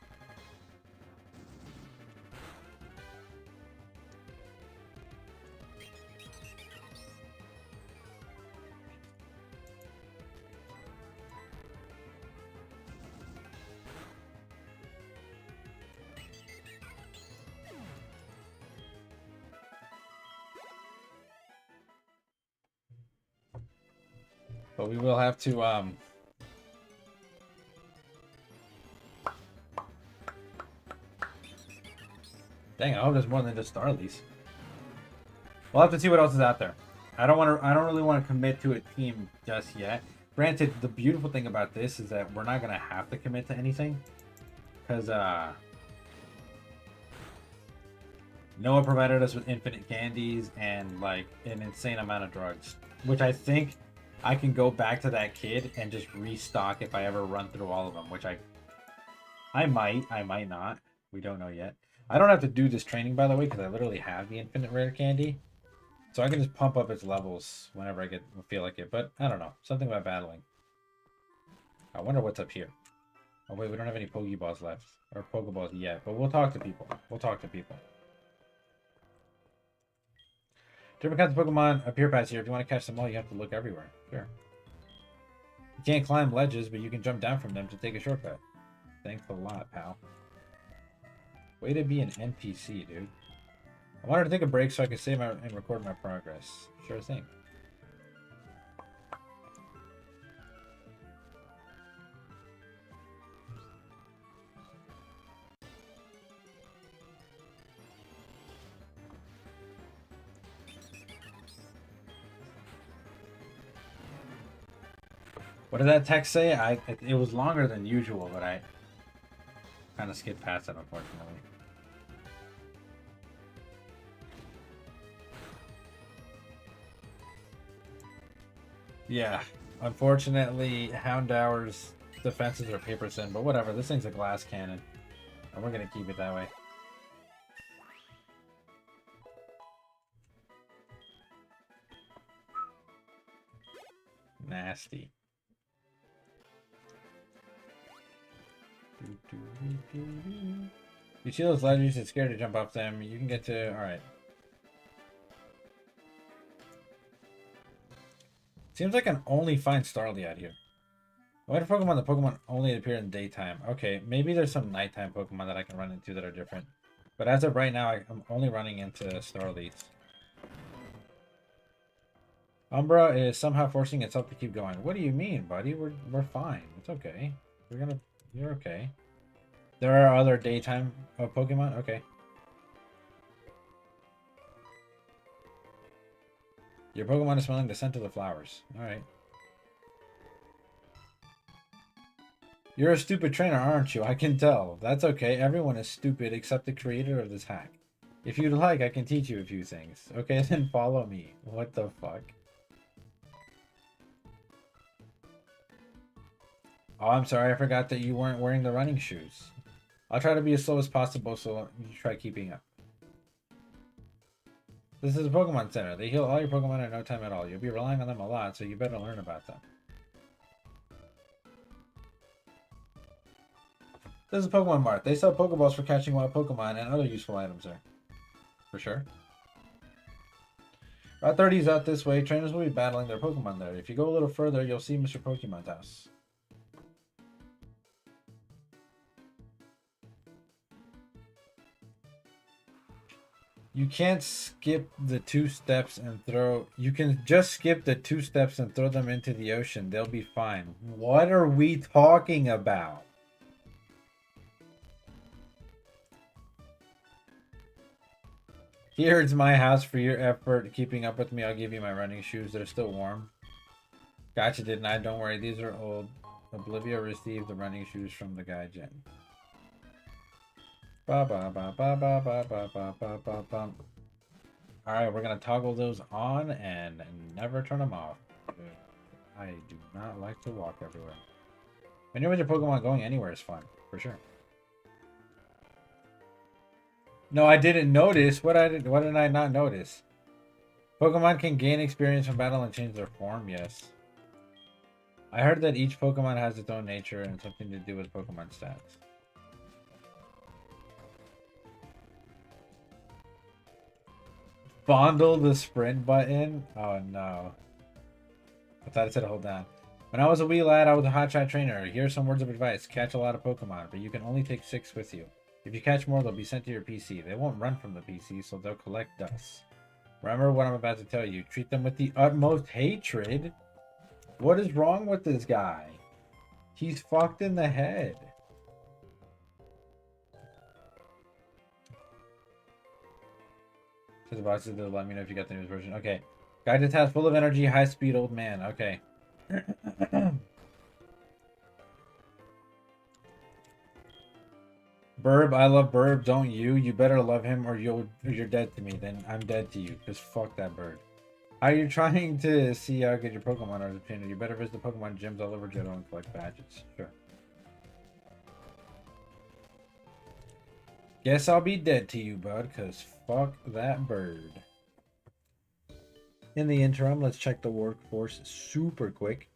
But we will have to dang, I hope there's more than just Starlies. We'll have to see what else is out there. I don't really want to commit to a team just yet. Granted, the beautiful thing about this is that we're not gonna have to commit to anything. Because Noah provided us with infinite candies and like an insane amount of drugs. Which I think I can go back to that kid and just restock if I ever run through all of them, which I might not. We don't know yet. I don't have to do this training, by the way, because I literally have the infinite rare candy. So I can just pump up its levels whenever I feel like it. But I don't know. Something about battling. I wonder what's up here. Oh wait, we don't have any Pokeballs left. Or Pokeballs yet. But we'll talk to people. We'll talk to people. Different kinds of Pokemon appear past here. If you want to catch them all, you have to look everywhere. Sure. You can't climb ledges, but you can jump down from them to take a shortcut. Thanks a lot, pal. Way to be an NPC, dude. I wanted to take a break so I could save and record my progress. Sure thing. What did that text say? It was longer than usual, but I kind of skipped past it, unfortunately. Yeah, unfortunately, Houndour's defenses are paper thin, but whatever. This thing's a glass cannon, and we're gonna keep it that way. Nasty. You see those ladders, it's scared to jump off them. You can get to... Alright. Seems like I can only find Starly out here. What Pokemon? The Pokemon only appear in daytime. Okay, maybe there's some nighttime Pokemon that I can run into that are different. But as of right now, I'm only running into Starlies. Umbra is somehow forcing itself to keep going. What do you mean, buddy? We're fine. It's okay. You're okay. There are other daytime Pokemon? Okay. Your Pokemon is smelling the scent of the flowers. Alright. You're a stupid trainer, aren't you? I can tell. That's okay. Everyone is stupid except the creator of this hack. If you'd like, I can teach you a few things. Okay, then follow me. What the fuck? Oh, I'm sorry. I forgot that you weren't wearing the running shoes. I'll try to be as slow as possible, so you try keeping up. This is a Pokemon Center. They heal all your Pokemon in no time at all. You'll be relying on them a lot, so you better learn about them. This is Pokemon Mart. They sell Pokeballs for catching wild Pokemon and other useful items there. For sure. Route 30 is out this way. Trainers will be battling their Pokemon there. If you go a little further, you'll see Mr. Pokemon's house. You can't skip the 2 steps and throw... You can just skip the 2 steps and throw them into the ocean. They'll be fine. What are we talking about? Here's my house for your effort keeping up with me. I'll give you my running shoes. They're still warm. Gotcha, didn't I? Don't worry. These are old. Oblivia received the running shoes from the guy, Jen. Alright, we're gonna toggle those on and never turn them off. I do not like to walk everywhere. When you're with your Pokemon, going anywhere is fun, for sure. No, I didn't notice. What did I not notice? Pokemon can gain experience from battle and change their form, yes. I heard that each Pokemon has its own nature and something to do with Pokemon stats. Fondle the sprint button? Oh no. I thought it said hold down. When I was a wee lad, I was a hotshot trainer. Here's some words of advice. Catch a lot of Pokemon, but you can only take 6 with you. If you catch more, they'll be sent to your PC. They won't run from the PC, so they'll collect dust. Remember what I'm about to tell you. Treat them with the utmost hatred. What is wrong with this guy? He's fucked in the head. Says the boxes to let me know if you got the newest version. Okay. Guide to task full of energy, high speed, old man. Okay. Burb, I love Burb, don't you? You better love him or you're dead to me. Then I'm dead to you. Just fuck that bird. Are you trying to see how good your Pokemon are as a trainer? You better visit the Pokemon gyms all over Johto and collect badges. Sure. Guess I'll be dead to you, bud, because fuck that bird. In the interim, let's check the workforce super quick.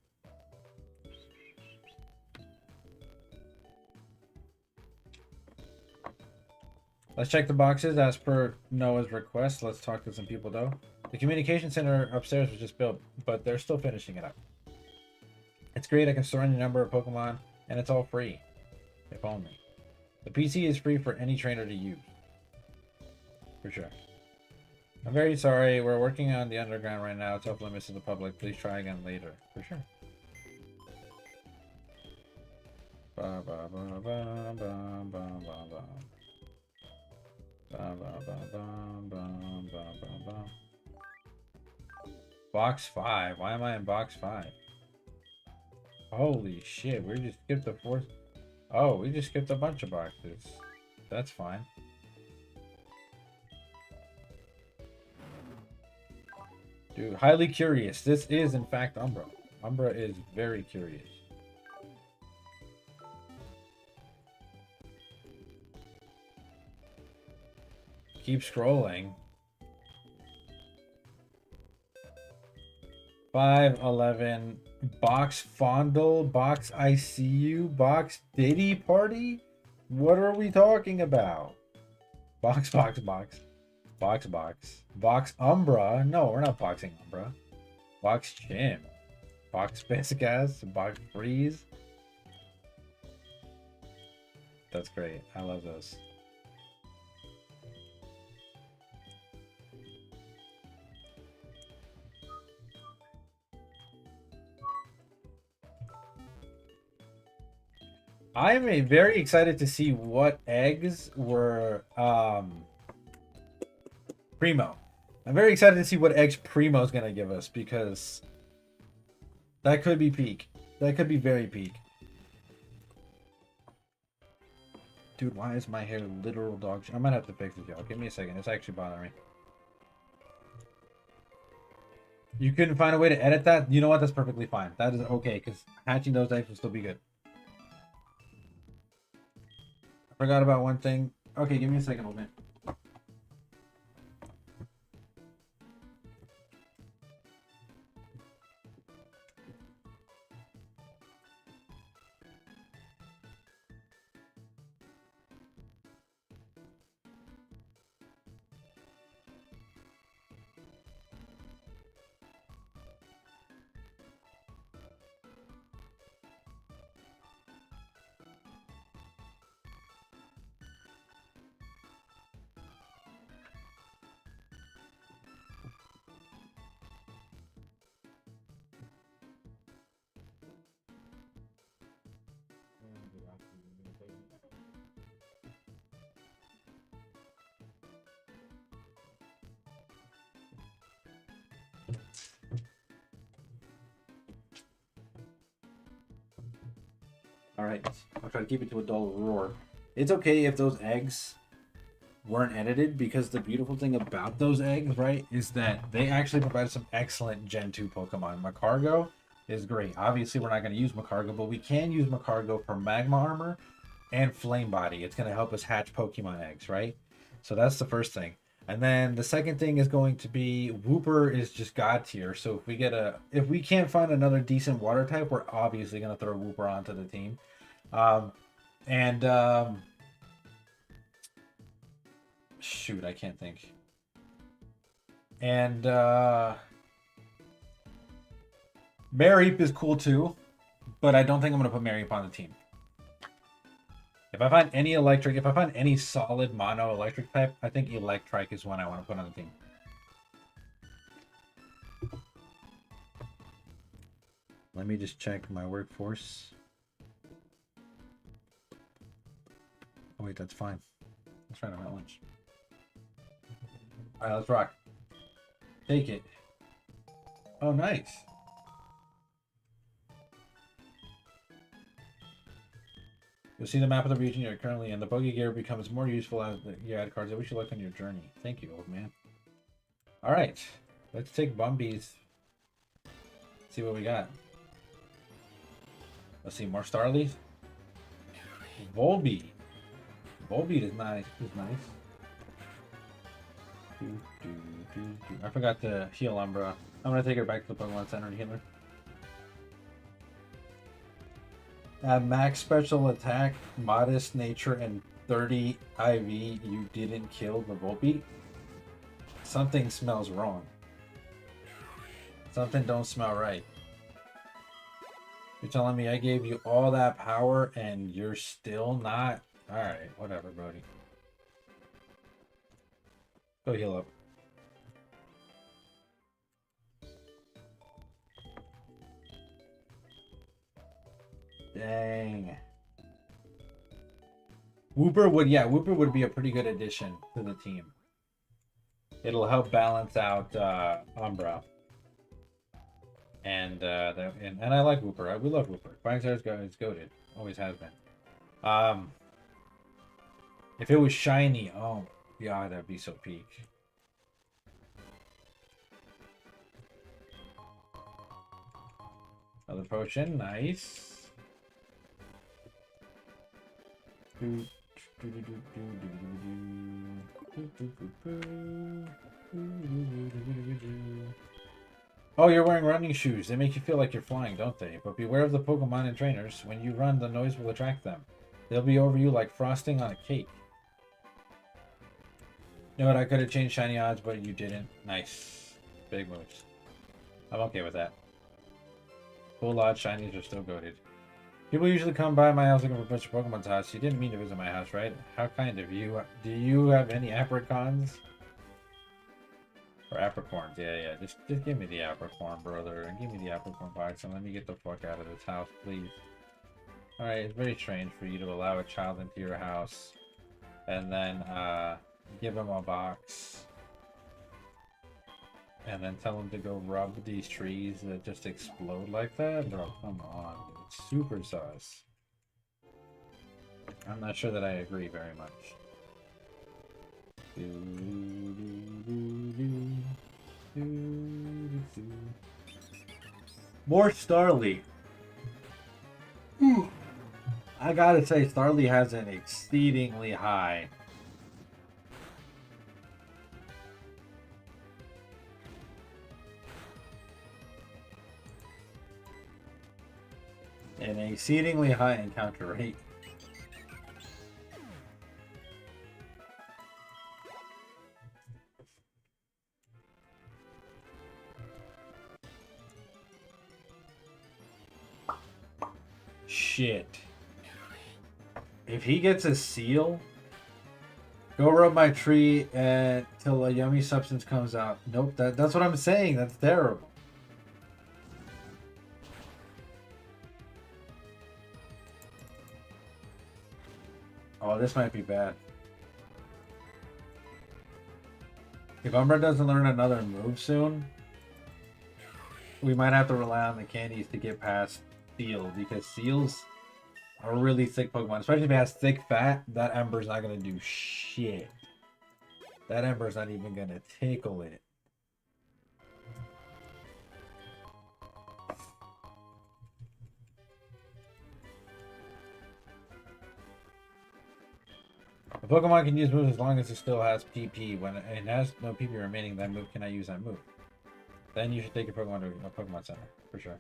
Let's check the boxes as per Noah's request. Let's talk to some people, though. The communication center upstairs was just built, but they're still finishing it up. It's great. I can store any number of Pokemon, and it's all free. If only. The PC is free for any trainer to use. For sure. I'm very sorry. We're working on the underground right now. It's off limits to the public. Please try again later. For sure. Ba, ba, ba, ba, ba, ba, ba, ba. Ba, ba, ba, ba, ba, ba, ba, ba. Box 5. Why am I in box 5? Holy shit. We just skipped the 4th. Oh, we just skipped a bunch of boxes. That's fine. Dude, highly curious. This is, in fact, Umbra. Umbra is very curious. Keep scrolling. 511. Box Fondle. Box ICU. Box Diddy Party? What are we talking about? Box, box, box. Box, box. Box Umbra. No, we're not boxing Umbra. Box Chim. Box Basic Ass. Box Freeze. That's great. I love those. I am very excited to see what eggs were Primo. I'm very excited to see what eggs Primo is going to give us, because that could be peak. That could be very peak. Dude, why is my hair literal dog shit? I might have to fix this, y'all. Give me a second. It's actually bothering me. You couldn't find a way to edit that? You know what? That's perfectly fine. That is okay, because hatching those eggs will still be good. I forgot about one thing. Okay, give me a second, old man. All right, I'll try to keep it to a dull roar. It's okay if those eggs weren't edited, because the beautiful thing about those eggs, right, is that they actually provide some excellent Gen 2 Pokemon. Macargo is great. Obviously, we're not going to use Macargo, but we can use Macargo for Magma Armor and Flame Body. It's going to help us hatch Pokemon eggs, right? So that's the first thing. And then the second thing is going to be Wooper is just god tier. So if we can't find another decent water type, we're obviously going to throw Wooper onto the team. Shoot, I can't think. And Mareep is cool too, but I don't think I'm going to put Mareep on the team. If I find any solid mono electric type, I think Electrike is one I want to put on the team. Let me just check my workforce. Oh wait, that's fine. Let's try to have lunch. Alright, let's rock. Take it. Oh, nice. You'll see the map of the region you're currently in. The buggy gear becomes more useful as you add cards. I wish you luck on your journey. Thank you, old man. Alright. Let's take Bumbies. See what we got. Let's see, more Starlies. Volbeat. Volbeat is nice. I forgot to heal Umbra. I'm gonna take her back to the Pokemon Center and heal her. At max special attack, modest nature, and 30 IV, you didn't kill the Volbeat? Something smells wrong. Something don't smell right. You're telling me I gave you all that power and you're still not? Alright, whatever, Brody. Go heal up. Dang. Wooper would be a pretty good addition to the team. It'll help balance out Umbra. And I like Wooper. We love Wooper. Flying Stars is goated. Always has been. If it was shiny, oh yeah, that'd be so peak. Another potion, nice. Oh, you're wearing running shoes. They make you feel like you're flying, don't they? But beware of the Pokemon and trainers. When you run, the noise will attract them. They'll be over you like frosting on a cake. You know what? I could have changed shiny odds, but you didn't. Nice. Big moves. I'm okay with that. Full odds shinies are still goated. People usually come by my house looking for Mr. Pokemon's house. You didn't mean to visit my house, right? How kind of you. Do you have any apricons? Or apricorns? Yeah. Just give me the apricorn, brother. And give me the apricorn box and let me get the fuck out of this house, please. Alright, it's very strange for you to allow a child into your house and then give him a box and then tell him to go rub these trees that just explode like that? Bro, come on. It's super sus. I'm not sure that I agree very much. More Starly. I gotta say, Starly has an exceedingly high encounter rate. Shit. If he gets a seal, go rub my tree until a yummy substance comes out. Nope, that's what I'm saying. That's terrible. Oh, this might be bad. If Umbra doesn't learn another move soon, we might have to rely on the candies to get past Seal, because Seals are really thick Pokemon. Especially if it has thick fat, that Ember's not going to do shit. That Ember's not even going to tickle it. A Pokemon can use moves as long as it still has PP. When it has no PP remaining, that move cannot use that move. Then you should take your Pokemon to a Pokemon Center, for sure.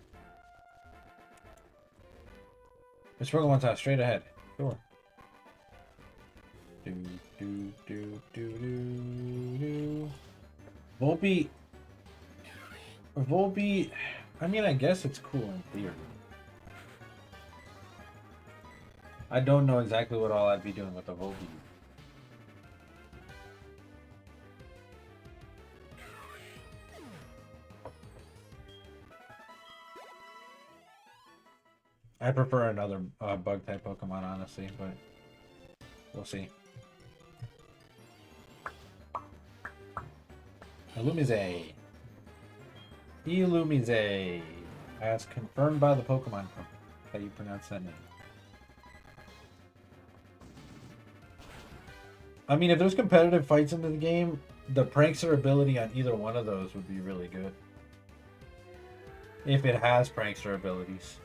This Pokemon's out straight ahead. Sure. Volpe. I mean, I guess it's cool in theory. I don't know exactly what all I'd be doing with the Volpe. I prefer another bug type Pokemon, honestly, but we'll see. Illumise. Illumise. As confirmed by the Pokemon Company. How you pronounce that name? I mean, if there's competitive fights into the game, the Prankster ability on either one of those would be really good. If it has Prankster abilities.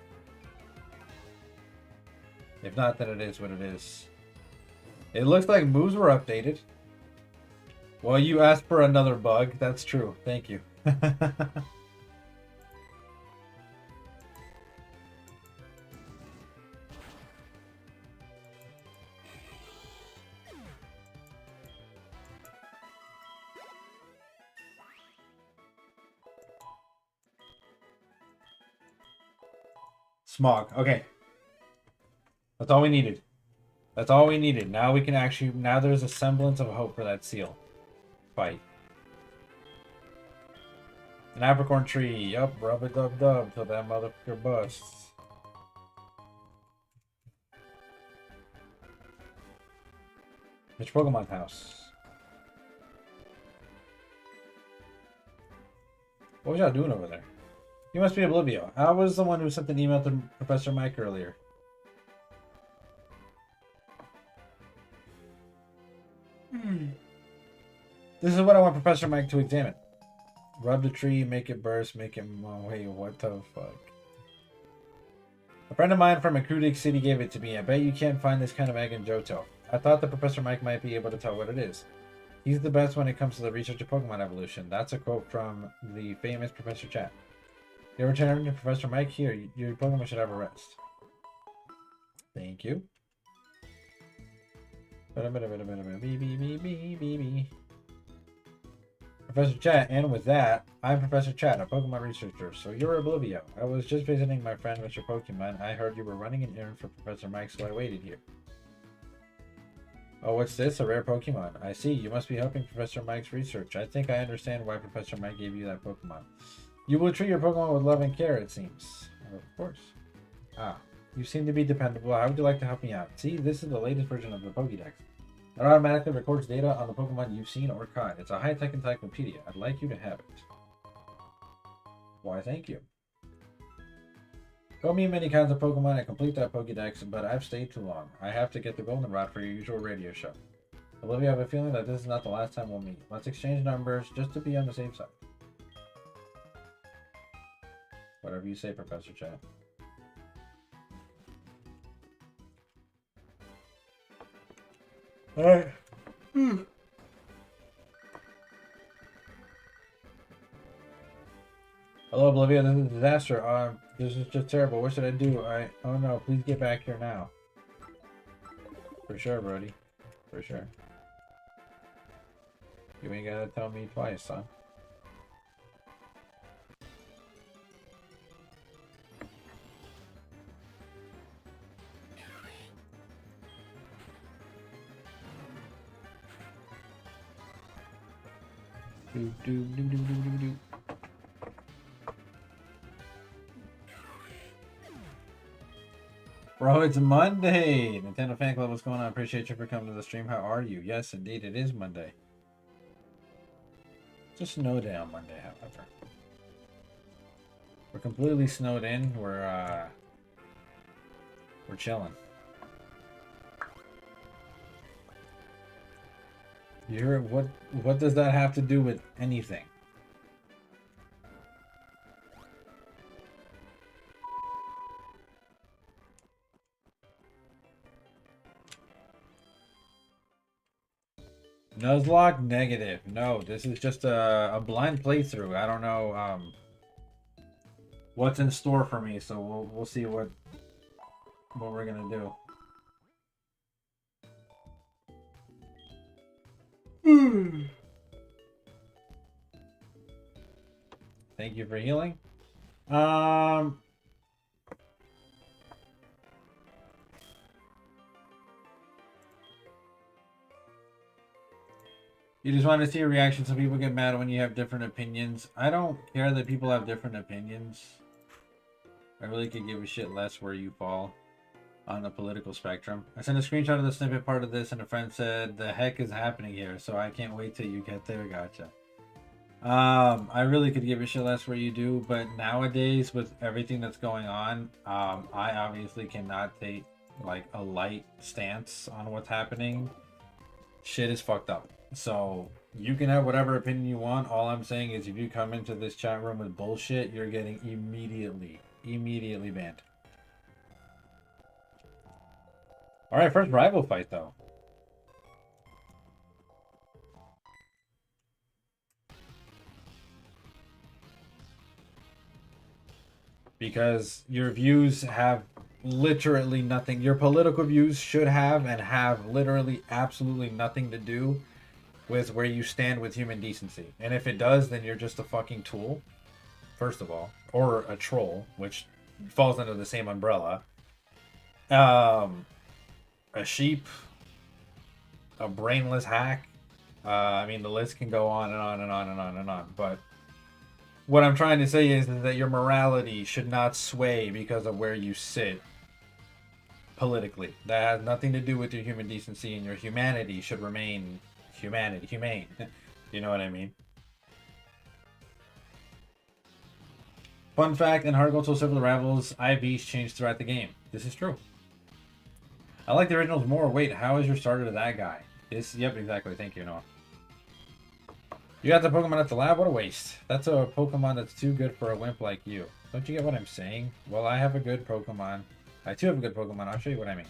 If not, then it is what it is. It looks like moves were updated. Well, you asked for another bug. That's true. Thank you. Smog. Okay. That's all we needed. That's all we needed. Now we can actually... Now there's a semblance of hope for that seal fight. An apricorn tree. Yup, rub-a-dub-dub till that motherfucker busts. Which Pokemon house? What was y'all doing over there? You must be Oblivio. I was the one who sent an email to Professor Mike earlier. This is what I want Professor Mike to examine. Rub the tree, make it burst, make it... Oh, wait, what the fuck? A friend of mine from Akudik City gave it to me. I bet you can't find this kind of egg in Johto. I thought that Professor Mike might be able to tell what it is. He's the best when it comes to the research of Pokemon evolution. That's a quote from the famous Professor Chat. You ever turn to Professor Mike? Here, your Pokemon should have a rest. Thank you. Professor Chat, and with that, I'm Professor Chat, a Pokemon researcher. So you're Oblivio. I was just visiting my friend Mr. Pokemon. I heard you were running an errand for Professor Mike, so I waited here. Oh, what's this? A rare Pokemon. I see. You must be helping Professor Mike's research. I think I understand why Professor Mike gave you that Pokemon. You will treat your Pokemon with love and care, it seems. Of course. Ah, you seem to be dependable. How would you like to help me out? See, this is the latest version of the Pokédex. It automatically records data on the Pokemon you've seen or caught. It's a high-tech encyclopedia. I'd like you to have it. Why, thank you. Go meet many kinds of Pokemon and complete that Pokédex, but I've stayed too long. I have to get the Goldenrod for your usual radio show. Olivia, I have a feeling that this is not the last time we'll meet. Let's exchange numbers just to be on the safe side. Whatever you say, Professor Chan. Alright. Hello, Oblivia. This is a disaster. This is just terrible. What should I do? Oh no, please get back here now. For sure, Brody. For sure. You ain't gotta tell me twice, son. Do, do, do, do, do, do, do. Bro, it's Monday! Nintendo Fan Club, what's going on? Appreciate you for coming to the stream. How are you? Yes, indeed, it is Monday. It's a snow day on Monday, however. We're completely snowed in. We're chilling. You hear what does that have to do with anything? Nuzlocke negative. No, this is just a blind playthrough. I don't know what's in store for me, so we'll see what we're gonna do. Thank you for healing. You just want to see a reaction. Some people get mad when you have different opinions. I don't care that people have different opinions. I really could give a shit less where you fall on the political spectrum. I sent a screenshot of the snippet part of this and a friend said, the heck is happening here? So I can't wait till you get there. Gotcha. I really could give a shit less where you do, but nowadays with everything that's going on, I obviously cannot take like a light stance on what's happening. Shit is fucked up. So you can have whatever opinion you want. All I'm saying is if you come into this chat room with bullshit, you're getting immediately banned. All right, first rival fight though. Because your views have literally nothing. Your political views should have and have literally absolutely nothing to do with where you stand with human decency. And if it does, then you're just a fucking tool, first of all. Or a troll, which falls under the same umbrella. A sheep. A brainless hack. I mean, the list can go on and on and on and on and on. But what I'm trying to say is that your morality should not sway because of where you sit politically. That has nothing to do with your human decency, and your humanity should remain humane. You know what I mean? Fun fact, in Heart Gold Soul Silver Rivals, IVs change throughout the game. This is true. I like the originals more. Wait, how is your starter to that guy? Yep, exactly. Thank you, Noah. You got the Pokemon at the lab? What a waste. That's a Pokemon that's too good for a wimp like you. Don't you get what I'm saying? Well, I have a good Pokemon. I too have a good Pokemon. I'll show you what I mean.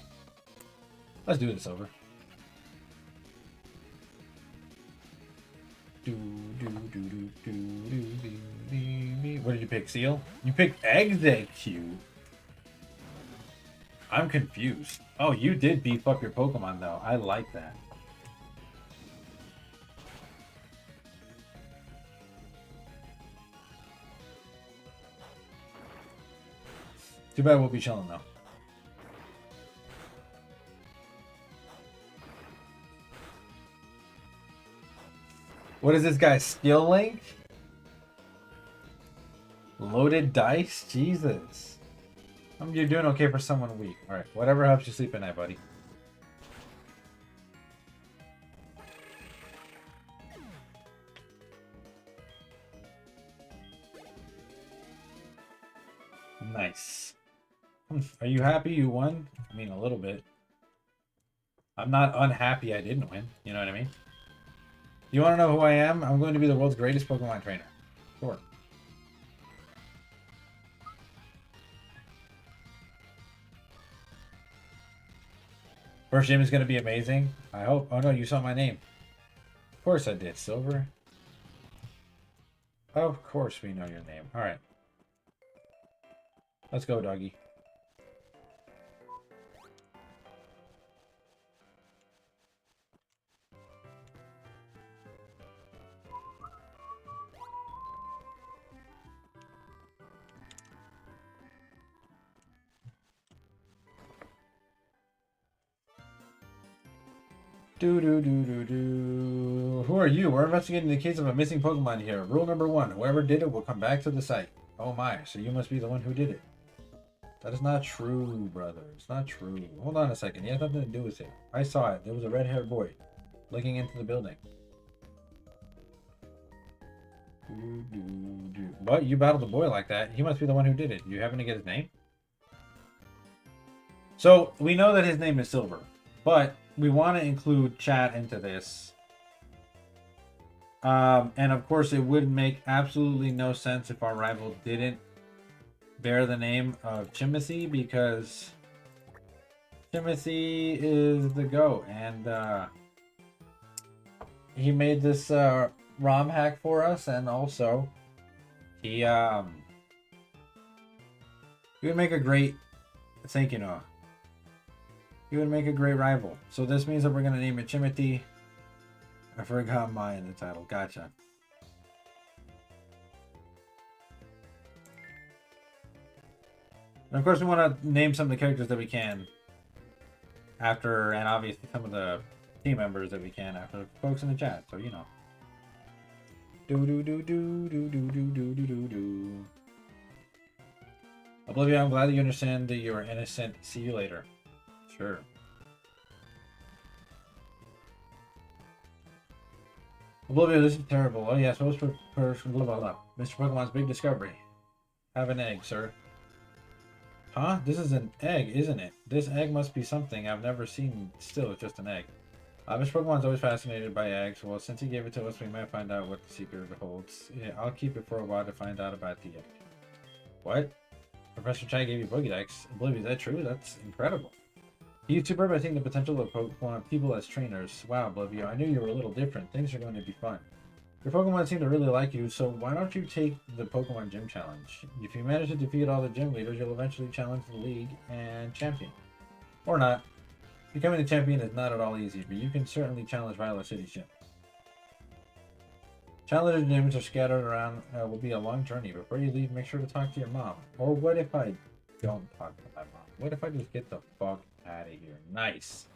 Let's do this over. What did you pick, Seal? You picked Execute. I'm confused. Oh, you did beef up your Pokemon, though. I like that. Too bad we'll be chilling though. What is this guy? Skill link? Loaded dice? Jesus. You're doing okay for someone weak. Alright, whatever helps you sleep at night, buddy. Nice. Are you happy you won? I mean, a little bit. I'm not unhappy I didn't win. You know what I mean? You want to know who I am? I'm going to be the world's greatest Pokemon trainer. Sure. First gym is going to be amazing. I hope. Oh no, you saw my name. Of course I did, Silver. Of course we know your name. Alright. Let's go, doggy. Who are you? We're investigating the case of a missing Pokemon here. Rule number 1. Whoever did it will come back to the site. Oh my, so you must be the one who did it. That is not true, brother. It's not true. Hold on a second. He has nothing to do with it. I saw it. There was a red-haired boy looking into the building. But you battled a boy like that. He must be the one who did it. You happen to get his name? So, we know that his name is Silver. But we want to include chat into this. And of course, it would make absolutely no sense if our rival didn't bear the name of Chimecy, because Chimecy is the GOAT. And he made this ROM hack for us, and also he would make a great, thank you, Noah. He would make a great rival. So this means that we're going to name it Chimothy. I forgot mine in the title. Gotcha. And of course, we want to name some of the characters that we can after, and obviously some of the team members that we can after folks in the chat. So, you know. Oblivion, I'm glad that you understand that you are innocent. See you later. Sure. Oblivion, this is terrible. Oh yes, most blah blah blah. Mr. Pokemon's big discovery. Have an egg, sir. Huh? This is an egg, isn't it? This egg must be something I've never seen. Still, it's just an egg. Mr. Pokemon's always fascinated by eggs. Well, since he gave it to us, we might find out what the secret holds. Yeah, I'll keep it for a while to find out about the egg. What? Professor Chai gave you Pokédex. Oblivion, is that true? That's incredible. He's superb at seeing the potential of Pokemon people as trainers. Wow, Oblivion, I knew you were a little different. Things are going to be fun. Your Pokemon seem to really like you, so why don't you take the Pokemon Gym Challenge? If you manage to defeat all the gym leaders, you'll eventually challenge the league and champion. Or not. Becoming a champion is not at all easy, but you can certainly challenge Violet City's gym. Challenger gyms are scattered around. Will be a long journey. Before you leave, make sure to talk to your mom. Or what if I don't talk to my mom? What if I just get the fuck out of here? Nice.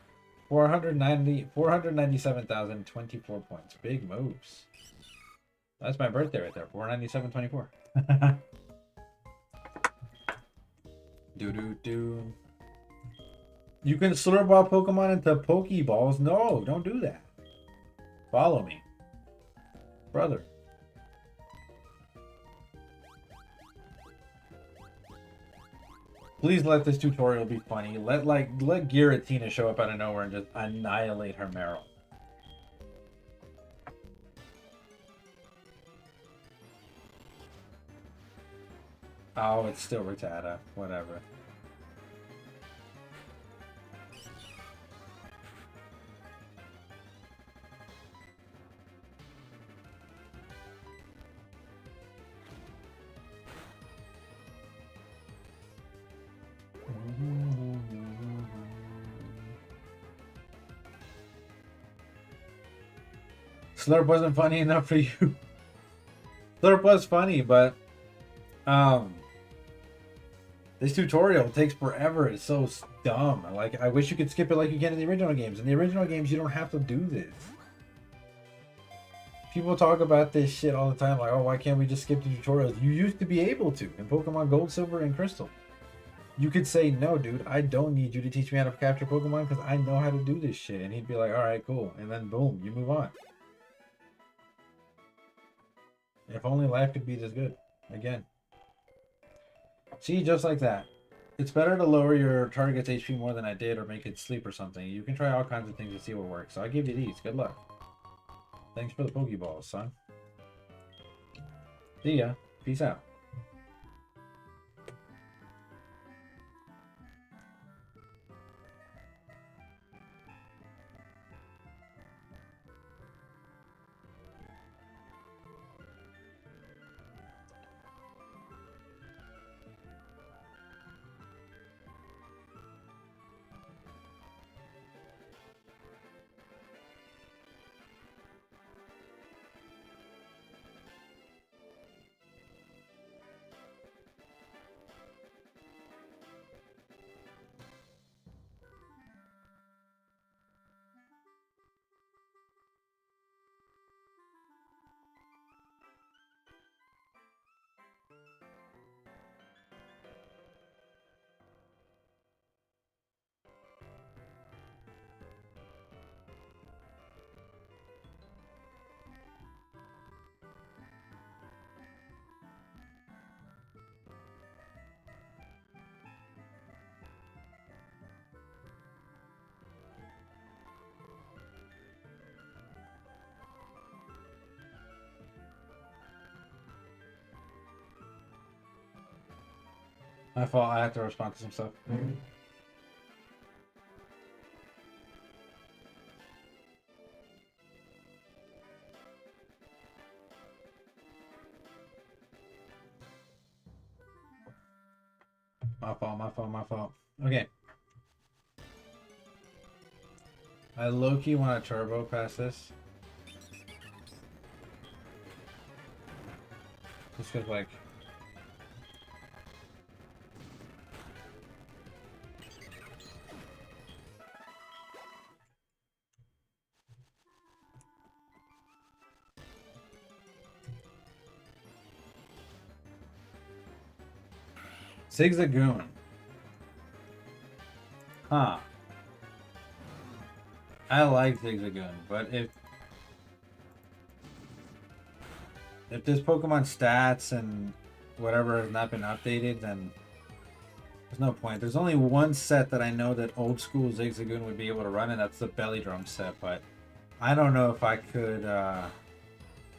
497,024 points. Big moves. That's my birthday right there. 497.24. Do. You can slurp while Pokemon into Pokeballs? No, don't do that. Follow me. Brother. Please let this tutorial be funny. Let Giratina show up out of nowhere and just annihilate her Meryl. Oh, it's still Rattata. Whatever. Slurp wasn't funny enough for you. Slurp was funny, but This tutorial takes forever. It's so dumb. Like, I wish you could skip it like you can in the original games. In the original games, you don't have to do this. People talk about this shit all the time. Like, oh, why can't we just skip the tutorials? You used to be able to in Pokemon Gold, Silver, and Crystal. You could say, no, dude, I don't need you to teach me how to capture Pokemon because I know how to do this shit. And he'd be like, all right, cool. And then, boom, you move on. If only life could be this good. Again. See, just like that. It's better to lower your target's HP more than I did or make it sleep or something. You can try all kinds of things to see what works. So I give you these. Good luck. Thanks for the Pokeballs, son. See ya. Peace out. My fault. I have to respond to some stuff. My fault. Okay. I low-key want to turbo past this. Just because, like... Zigzagoon. Huh. I like Zigzagoon, but if this Pokemon stats and whatever has not been updated, then there's no point. There's only one set that I know that old school Zigzagoon would be able to run, and that's the Belly Drum set, but I don't know if I could, I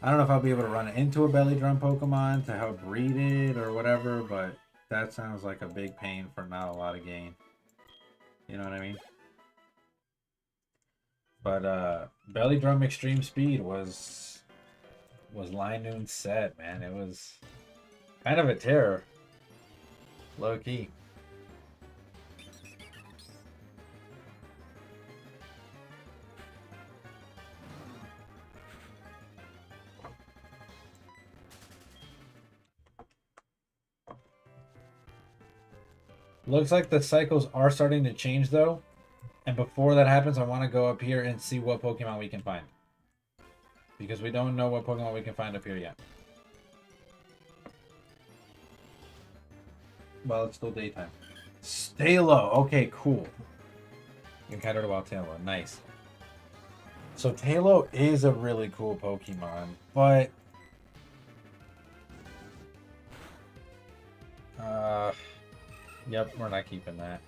don't know if I'll be able to run it into a Belly Drum Pokemon to help breed it or whatever, but that sounds like a big pain for not a lot of gain. You know what I mean? But Belly Drum Extreme Speed was Linoon's set, man. It was kind of a terror. Low key. Looks like the cycles are starting to change though. And before that happens, I want to go up here and see what Pokemon we can find. Because we don't know what Pokemon we can find up here yet. Well, it's still daytime. Stalo. Okay, cool. Encountered a wild Talo. Nice. So Talo is a really cool Pokemon, but... Yep, we're not keeping that.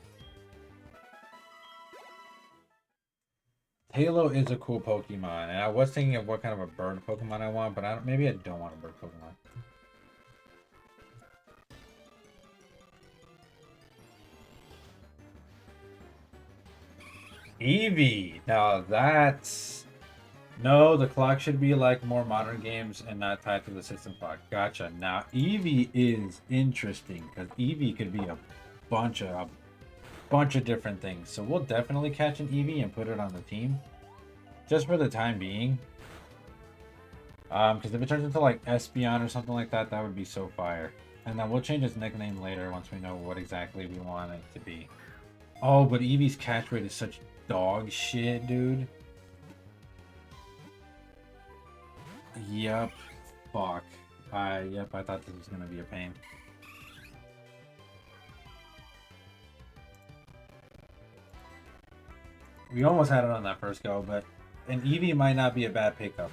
Halo is a cool Pokemon, and I was thinking of what kind of a bird Pokemon I want, but maybe I don't want a bird Pokemon. Eevee! Now that's... No, the clock should be like more modern games and not tied to the system clock. Gotcha. Now, Eevee is interesting, because Eevee could be a bunch of different things. So we'll definitely catch an Eevee and put it on the team. Just for the time being. Because if it turns into like Espeon or something like that, that would be so fire. And then we'll change his nickname later once we know what exactly we want it to be. Oh, but Eevee's catch rate is such dog shit, dude. Yep. Fuck. Yep, I thought this was gonna be a pain. We almost had it on that first go, but an Eevee might not be a bad pickup.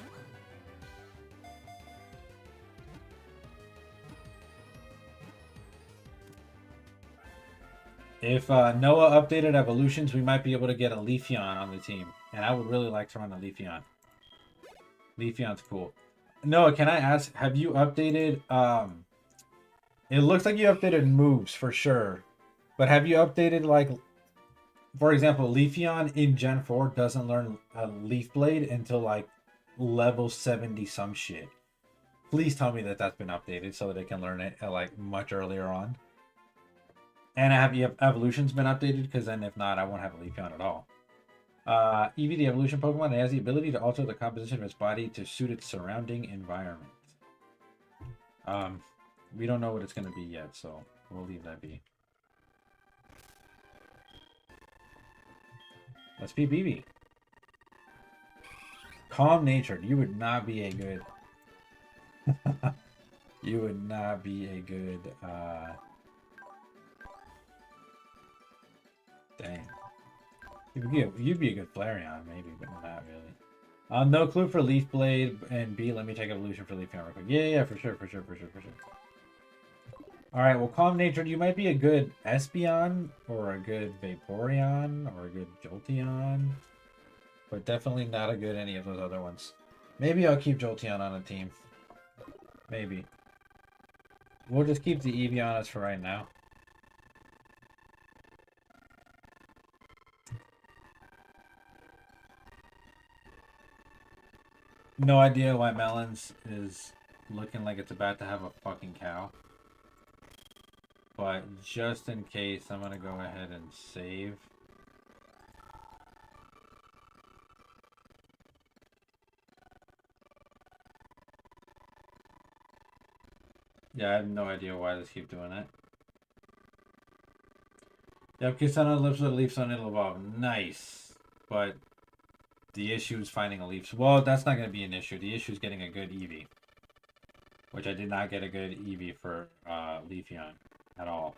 If Noah updated evolutions, we might be able to get a Leafeon on the team. And I would really like to run a Leafeon. Leafeon's cool. Noah, can I ask, have you updated... It looks like you updated moves for sure. But have you updated, like... For example, Leafeon in Gen 4 doesn't learn a Leaf Blade until, like, level 70 some shit. Please tell me that that's been updated so that it can learn it, like, much earlier on. And have evolution's been updated? Because then if not, I won't have a Leafeon at all. Eevee, the evolution Pokemon, has the ability to alter the composition of its body to suit its surrounding environment. We don't know what it's going to be yet, so we'll leave that be. Let's be Eevee. Calm-natured. You would not be a good... you would not be a good... Dang. You'd be a good Flareon, maybe, but not really. No clue for Leaf Blade, and B, let me check evolution for Leafeon real quick. Yeah, for sure. Alright, well, Calm-natured, you might be a good Espeon, or a good Vaporeon, or a good Jolteon, but definitely not a good any of those other ones. Maybe I'll keep Jolteon on a team. Maybe. We'll just keep the Eevee on us for right now. No idea why Melons is looking like it's about to have a fucking cow. But just in case, I'm going to go ahead and save. Yeah, I have no idea why this keeps doing it. Yep, Kisana lives with a leaf, so it'll evolve. Nice. But the issue is finding a leaf. Well, that's not going to be an issue. The issue is getting a good Eevee. Which I did not get a good Eevee for Leafeon at all.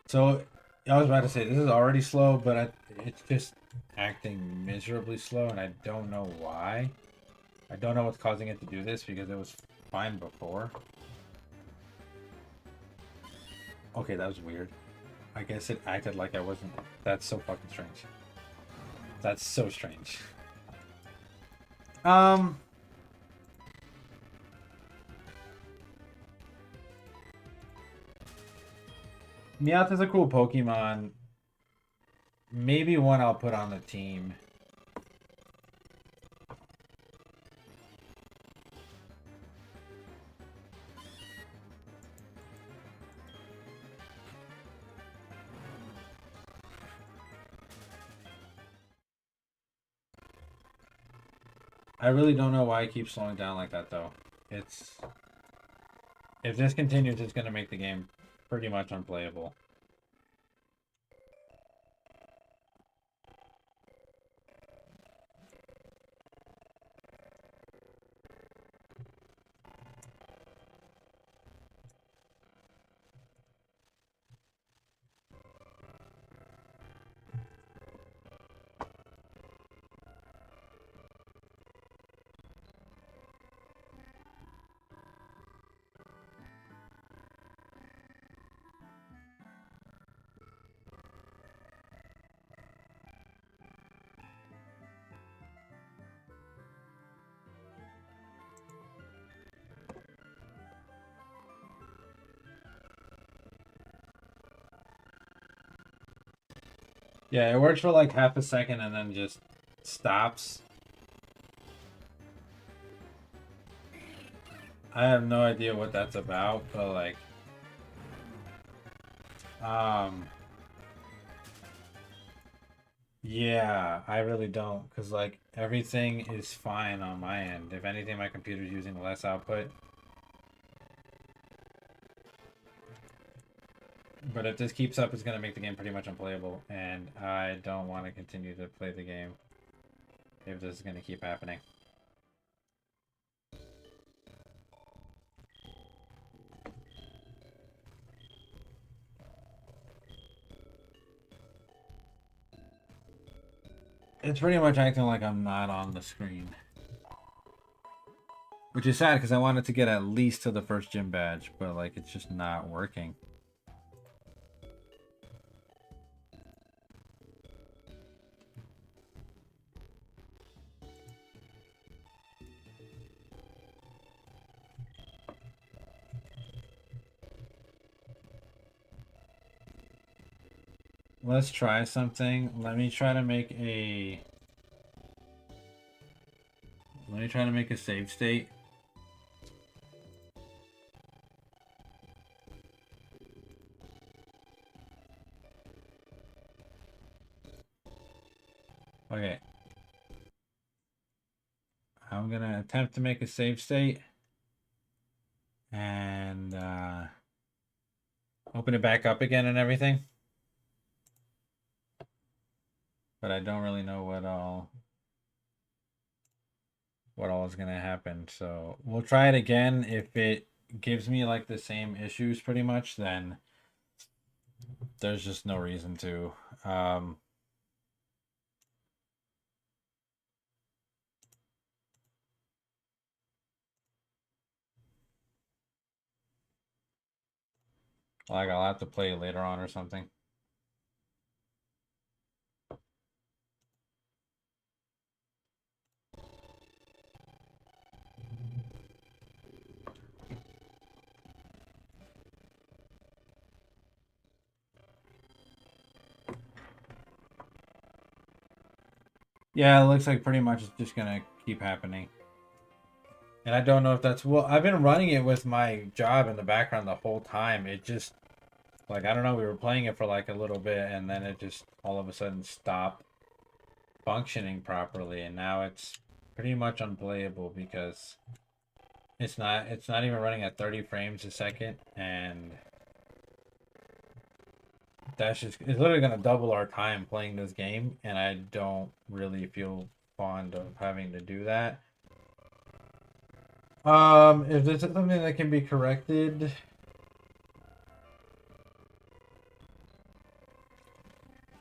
So, I was about to say, this is already slow, but it's just acting miserably slow, and I don't know why. I don't know what's causing it to do this, because it was fine before. Okay, that was weird. I guess it acted like I wasn't... That's so fucking strange. That's so strange. Meowth is a cool Pokemon. Maybe one I'll put on the team. I really don't know why it keeps slowing down like that, though. It's... If this continues, it's going to make the game pretty much unplayable. Yeah, it works for like half a second and then just stops. I have no idea what that's about, but like, um, yeah, I really don't, because like everything is fine on my end. If anything, my computer's using less output. But if this keeps up, it's going to make the game pretty much unplayable, and I don't want to continue to play the game if this is going to keep happening. It's pretty much acting like I'm not on the screen. Which is sad because I wanted to get at least to the first gym badge, but like it's just not working. Let's try something. Let me try to make a save state. Okay. I'm gonna attempt to make a save state and open it back up again and everything. But I don't really know what all is gonna happen. So we'll try it again. If it gives me like the same issues pretty much, then there's just no reason to. Like I'll have to play it later on or something. Yeah, it looks like pretty much it's just gonna keep happening. And I don't know if that's well, I've been running it with my job in the background the whole time. It just like I don't know, we were playing it for like a little bit and then it just all of a sudden stopped functioning properly and now it's pretty much unplayable because it's not even running at 30 frames a second and that's just it's literally gonna double our time playing this game and I don't really feel fond of having to do that. If this is something that can be corrected,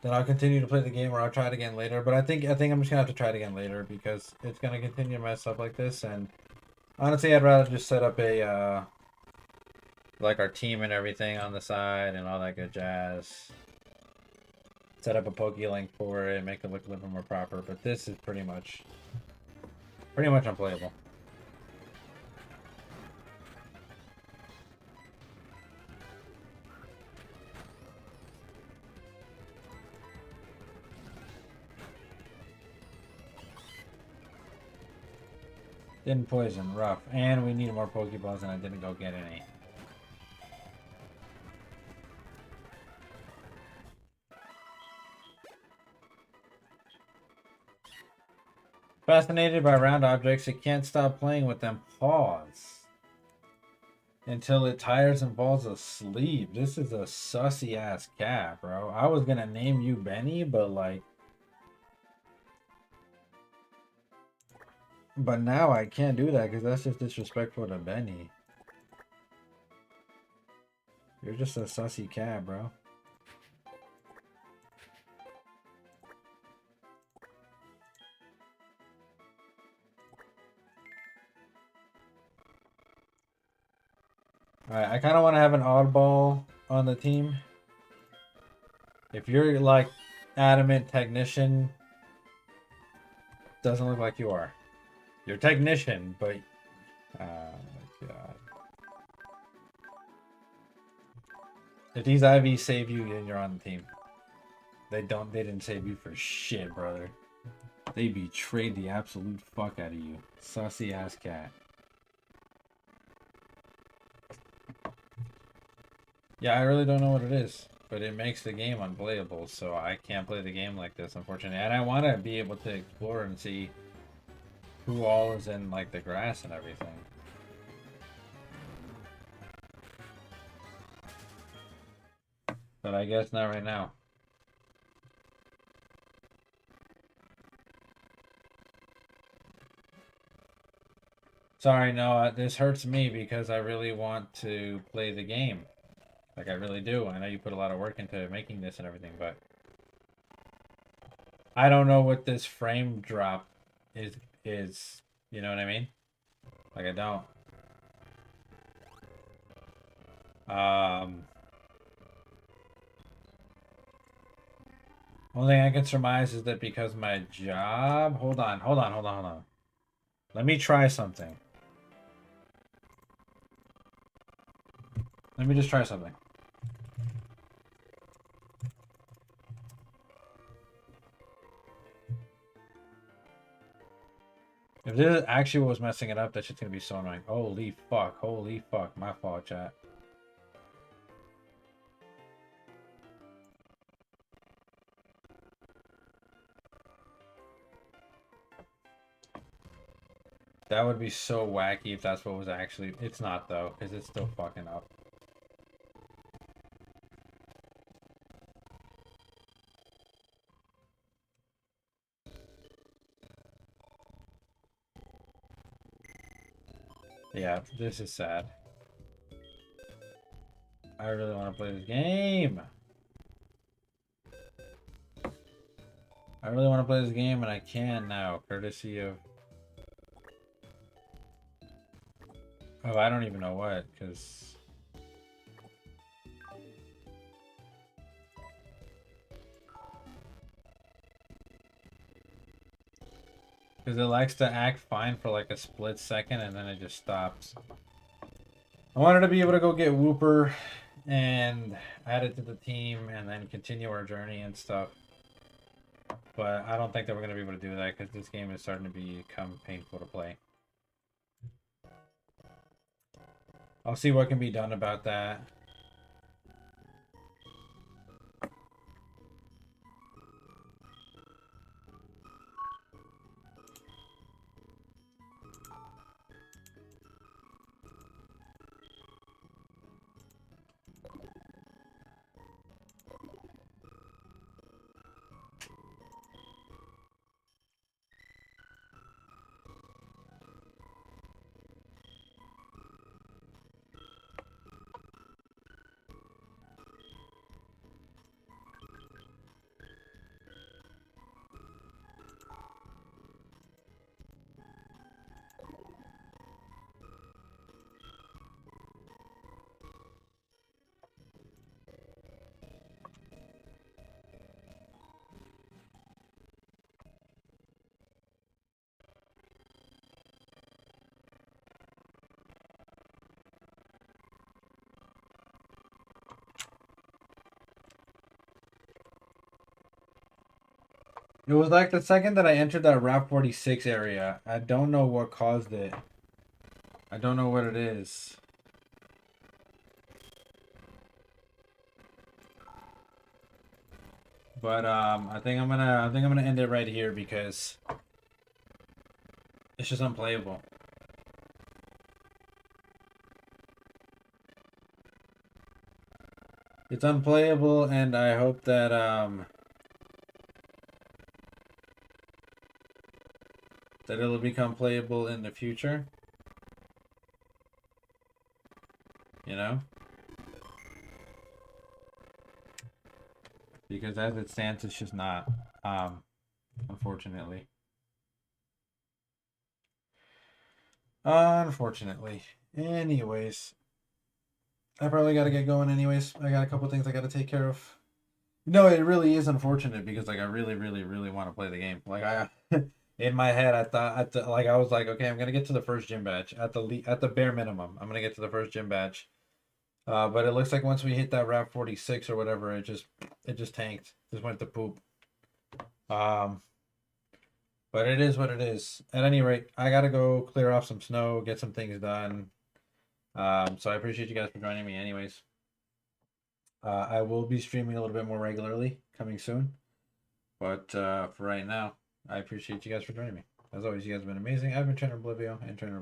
then I'll continue to play the game or I'll try it again later. But I think I'm just gonna have to try it again later because it's gonna continue to mess up like this. And honestly, I'd rather just set up a like our team and everything on the side and all that good jazz. Set up a Poké-Link for it, make it look a little more proper. But this is pretty much unplayable. Didn't poison, rough. And we needed more Pokeballs and I didn't go get any. Fascinated by round objects, it can't stop playing with them. Pause. Until it tires and falls asleep. This is a sussy ass cat, bro. I was gonna name you Benny, but like... But now I can't do that because that's just disrespectful to Benny. You're just a sussy cat, bro. Alright, I kind of want to have an oddball on the team. If you're like adamant technician, doesn't look like you are. You're technician, but... God. If these IVs save you, then you're on the team. They didn't save you for shit, brother. They betrayed the absolute fuck out of you. Sussy ass cat. Yeah, I really don't know what it is, but it makes the game unplayable, so I can't play the game like this, unfortunately. And I want to be able to explore and see who all is in, like, the grass and everything. But I guess not right now. Sorry, no, this hurts me because I really want to play the game. Like, I really do. I know you put a lot of work into making this and everything, but I don't know what this frame drop is. You know what I mean? Like, I don't. Only thing I can surmise is that because my job... Hold on. Let me try something. Let me just try something. If this is actually what was messing it up, that shit's gonna be so annoying. Holy fuck. My fault, chat. That would be so wacky if that's what was actually... It's not, though, because it's still fucking up. Yeah, this is sad. I really want to play this game. I really want to play this game, and I can now, courtesy of... Oh, I don't even know what, because... Because it likes to act fine for like a split second, and then it just stops. I wanted to be able to go get Whooper and add it to the team, and then continue our journey and stuff. But I don't think that we're going to be able to do that, because this game is starting to become painful to play. I'll see what can be done about that. It was like the second that I entered that Route 46 area. I don't know what caused it. I don't know what it is. But I think I'm gonna end it right here because it's just unplayable. It's unplayable, and I hope that that it'll become playable in the future. You know? Because as it stands, it's just not, unfortunately. Unfortunately. Anyways. I probably gotta get going anyways. I got a couple things I gotta take care of. No, it really is unfortunate because like I really, really, really want to play the game. Like I in my head I thought like I was like, okay, I'm gonna get to the first gym badge at the bare minimum. I'm gonna get to the first gym badge. But it looks like once we hit that Route 46 or whatever, it just tanked. Just went to poop. But it is what it is. At any rate, I gotta go clear off some snow, get some things done. So I appreciate you guys for joining me anyways. I will be streaming a little bit more regularly coming soon. But for right now, I appreciate you guys for joining me. As always, you guys have been amazing. I've been Trainer Oblivio and Trainer